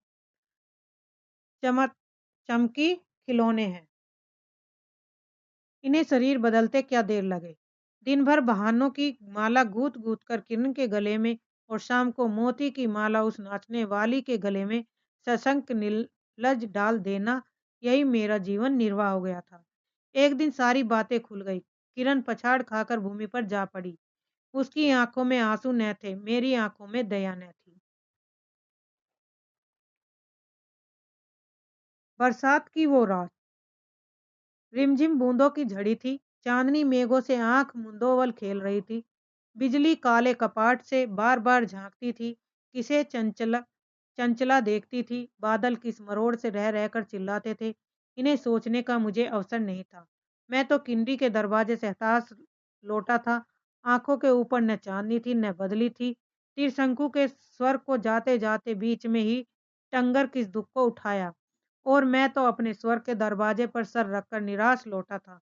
चमकी खिलौने हैं। इन्हें शरीर बदलते क्या देर लगे। दिन भर बहानों की माला गूंथ गूंथ कर किरण के गले में और शाम को मोती की माला उस नाचने वाली के गले में सशंक निर्लज डाल देना, यही मेरा जीवन निर्वाह हो गया था। एक दिन सारी बातें खुल गई। किरण पछाड़ खाकर भूमि पर जा पड़ी। उसकी आंखों में आंसू न थे, मेरी आंखों में दया न थी। बरसात की वो रात, रिमझिम बूंदों की झड़ी थी। चांदनी मेघों से आंख मुंदोवल खेल रही थी। बिजली काले कपाट से बार बार झांकती थी, किसे चंचला चंचला देखती थी। बादल किस मरोड़ से रह रहकर चिल्लाते थे, इन्हें सोचने का मुझे अवसर नहीं था। मैं तो किंडी के दरवाजे से हताश लौटा था। आंखों के ऊपर न चांदनी थी न बदली थी। तीरशंकु के स्वर को जाते जाते बीच में ही टंगर किस दुख को उठाया। और मैं तो अपने स्वर के दरवाजे पर सर रखकर निराश लौटा था।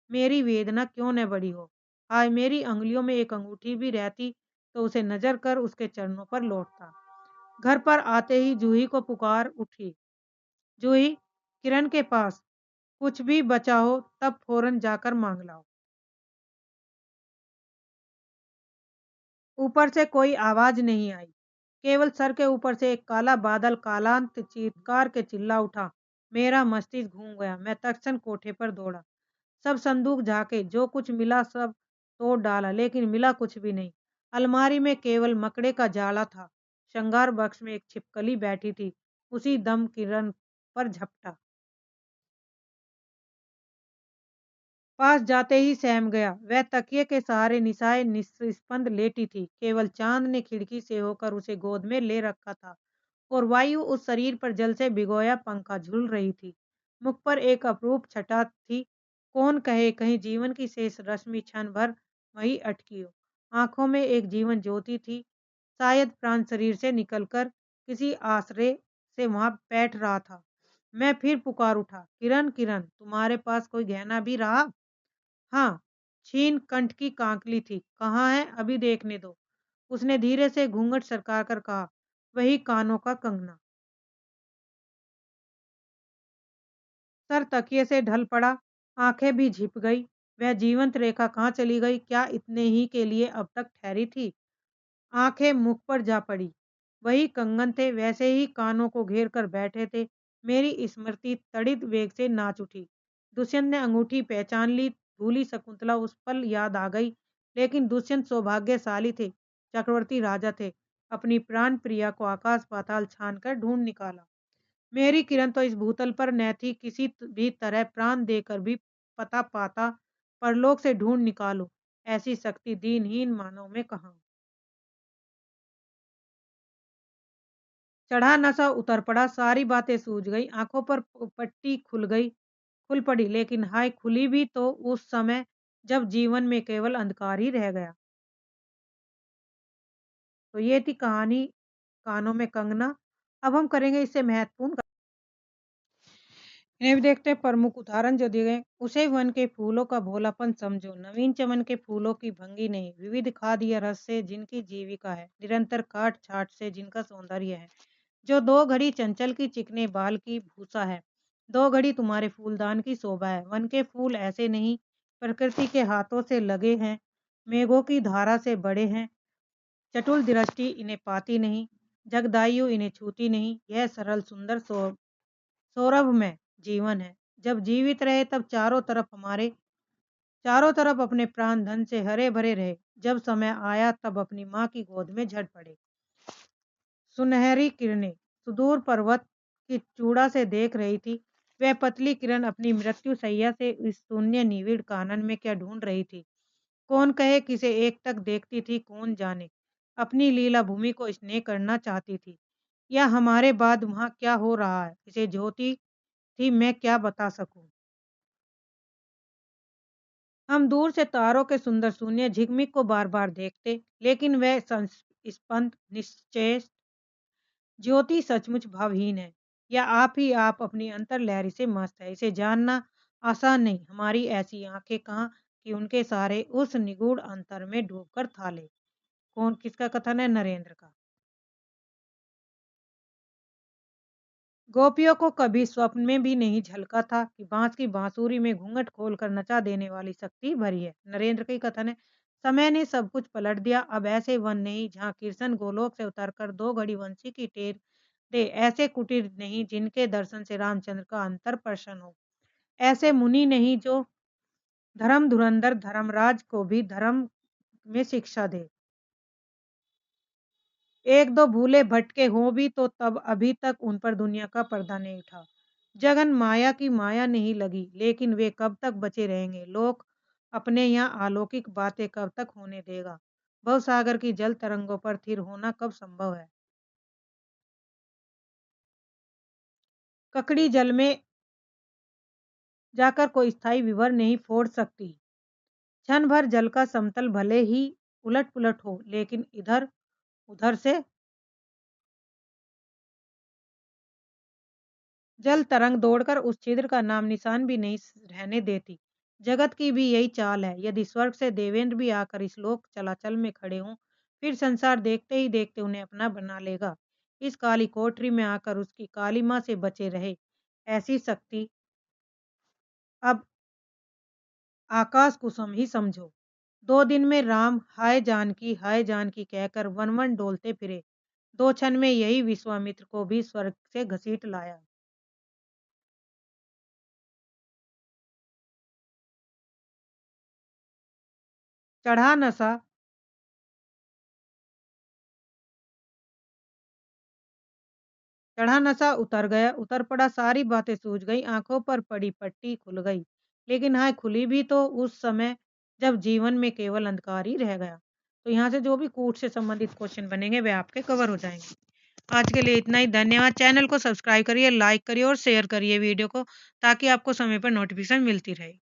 मेरी वेदना क्यों न बड़ी हो। आज मेरी अंगुलियों में एक अंगूठी भी रहती तो उसे नजर कर उसके चरणों पर लौटता। घर पर आते ही जूही को पुकार उठी। जूही, किरण के पास कुछ भी बचा हो तब फौरन जाकर मांग लाओ। ऊपर से कोई आवाज नहीं आई। केवल सर के ऊपर से एक काला बादल कालांत चीत्कार के चिल्ला उठा। मेरा मस्तिष्क घूम गया। मैं तत्क्षण कोठे पर दौड़ा। सब संदूक झांके, जो कुछ मिला सब तोड़ डाला, लेकिन मिला कुछ भी नहीं। अलमारी में केवल मकड़े का जाला था। श्रृंगार बक्स में एक छिपकली बैठी थी। उसी दम किरण पर झपटा। पास जाते ही सहम गया। वह तकिए के सहारे निसाए निस्पंद लेटी थी। केवल चांद ने खिड़की से होकर उसे गोद में ले रखा था और वायु उस शरीर पर जल से भिगोया पंखा झूल रही थी। मुख पर एक अपरूप छटा थी। कौन कहे कहीं जीवन की शेष रश्मि क्षण भर वहीं अटकी हो। आंखों में एक जीवन ज्योति थी, शायद प्राण शरीर से निकलकर किसी आश्रय से वहां बैठ रहा था। मैं फिर पुकार उठा, किरण किरण, तुम्हारे पास कोई गहना भी रहा? हाँ, छीन कंठ की कांकली थी। कहाँ है, अभी देखने दो। उसने धीरे से घूंघट सरका कर कहा, वही कानों का कंगना। सर तकिए से ढल पड़ा, आंखें भी झिप गई। वह जीवंत रेखा कहाँ चली गई? क्या इतने ही के लिए अब तक ठहरी थी? आंखें मुख पर जा पड़ी। वही कंगन थे, वैसे ही कानों को घेर कर बैठे थे। मेरी स्मृति तड़ित वेग से नाच उठी। दुष्यंत ने अंगूठी पहचान ली, भूली शकुंतला उस पल याद आ गई। लेकिन दुष्यंत सौभाग्यशाली थे, चक्रवर्ती राजा थे। अपनी प्राण प्रिया को आकाश पाताल छान कर ढूंढ निकाला। मेरी किरण तो इस भूतल पर न थी, किसी भी तरह प्राण देकर भी पता पाता, परलोक से ढूंढ निकालो, ऐसी शक्ति दीनहीन मानव में कहाँ। चढ़ा नशा उतर पड़ा, सारी बातें सूझ गई, आंखों पर पट्टी खुल गई, खुल पड़ी। लेकिन हाय, खुली भी तो उस समय जब जीवन में केवल अंधकार ही रह गया। तो ये थी कहानी कानों में कंगना। अब हम करेंगे इससे महत्वपूर्ण इन्हें भी देखते हैं प्रमुख उदाहरण जो दिए गए। उसे वन के फूलों का भोलापन समझो, नवीन चमन के फूलों की भंगी नहीं, विविध खाद या रस से जिनकी जीविका है, निरंतर काट छाट से जिनका सौंदर्य है, जो दो घड़ी चंचल की चिकने बाल की भूसा है, दो घड़ी तुम्हारे फूलदान की शोभा है। वन के फूल ऐसे नहीं, प्रकृति के हाथों से लगे हैं, मेघों की धारा से बड़े हैं। चटुल दृष्टि इन्हें पाती नहीं, जगदायु इन्हें छूती नहीं। यह सरल सुंदर सौरभ में जीवन है। जब जीवित रहे तब चारों तरफ अपने प्राण धन से हरे भरे रहे। जब समय आया तब अपनी माँ की गोद में झड़ पड़े। सुनहरी किरणें सुदूर पर्वत की चूड़ा से देख रही थी। वह पतली किरण अपनी मृत्यु सैया से इस शून्य निविड़ कानन में क्या ढूंढ रही थी? कौन कहे किसे एक तक देखती थी, कौन जाने अपनी लीला भूमि को स्नेह करना चाहती थी, या हमारे बाद वहां क्या हो रहा है इसे ज्योति थी मैं क्या बता सकूं। हम दूर से तारों के सुंदर शून्य झिकमिक को बार बार देखते, लेकिन वह स्पंद निश्चय ज्योति सचमुच भावहीन है, या आप अपनी अंतर लहरी से मस्त है। इसे जानना आसान नहीं। हमारी ऐसी आंखें कहाँ कि उनके सारे उस निगूढ़ अंतर में डूबकर था ले। कौन किसका कथन है? नरेंद्र का। गोपियों को कभी स्वप्न में भी नहीं झलका था कि बांस की बांसुरी में घूंघट खोलकर नचा देने वाली शक्ति भरी है। नरेंद्र का ही कथन है, समय ने सब कुछ पलट दिया। अब ऐसे वन नहीं जहाँ कृष्ण गोलोक से उतरकर दो घड़ी वंशी की टेर दे, ऐसे कुटीर नहीं जिनके दर्शन से रामचंद्र का अंतर प्रसन्न हो, ऐसे मुनि नहीं जो धर्म धुरंधर धर्मराज को भी धर्म में शिक्षा दे। एक दो भूले भटके हों भी तो तब अभी तक उन पर दुनिया का पर्दा नहीं उठा। जगन माया की माया नहीं लगी, लेकिन वे कब तक बचे रहेंगे? लोक अपने यहाँ अलौकिक बातें कब तक होने देगा? भवसागर की जल तरंगों पर थिर होना कब संभव है? ककड़ी जल में जाकर कोई स्थायी विवर नहीं फोड़ सकती। क्षण भर जल का समतल भले ही उलट पुलट हो, लेकिन इधर उधर से जल तरंग दौड़कर उस छिद्र का नाम निशान भी नहीं रहने देती। जगत की भी यही चाल है। यदि स्वर्ग से देवेंद्र भी आकर इस लोक चलाचल में खड़े हों, फिर संसार देखते ही देखते उन्हें अपना बना लेगा। इस काली कोठरी में आकर उसकी कालीमा से बचे रहे, ऐसी शक्ति अब आकाश कुसुम ही समझो। 2 दिन में राम हाय जानकी कहकर वन वन डोलते फिरे। 2 क्षण में यही विश्वामित्र को भी स्वर्ग से घसीट लाया। चढ़ा नशा चढ़ा नशा उतर गया, उतर पड़ा, सारी बातें सूझ गई, आंखों पर पड़ी पट्टी खुल गई। लेकिन हाय, खुली भी तो उस समय जब जीवन में केवल अंधकार ही रह गया। तो यहाँ से जो भी कूट से संबंधित क्वेश्चन बनेंगे वे आपके कवर हो जाएंगे। आज के लिए इतना ही। धन्यवाद। चैनल को सब्सक्राइब करिए, लाइक करिए और शेयर करिए वीडियो को, ताकि आपको समय पर नोटिफिकेशन मिलती रहे।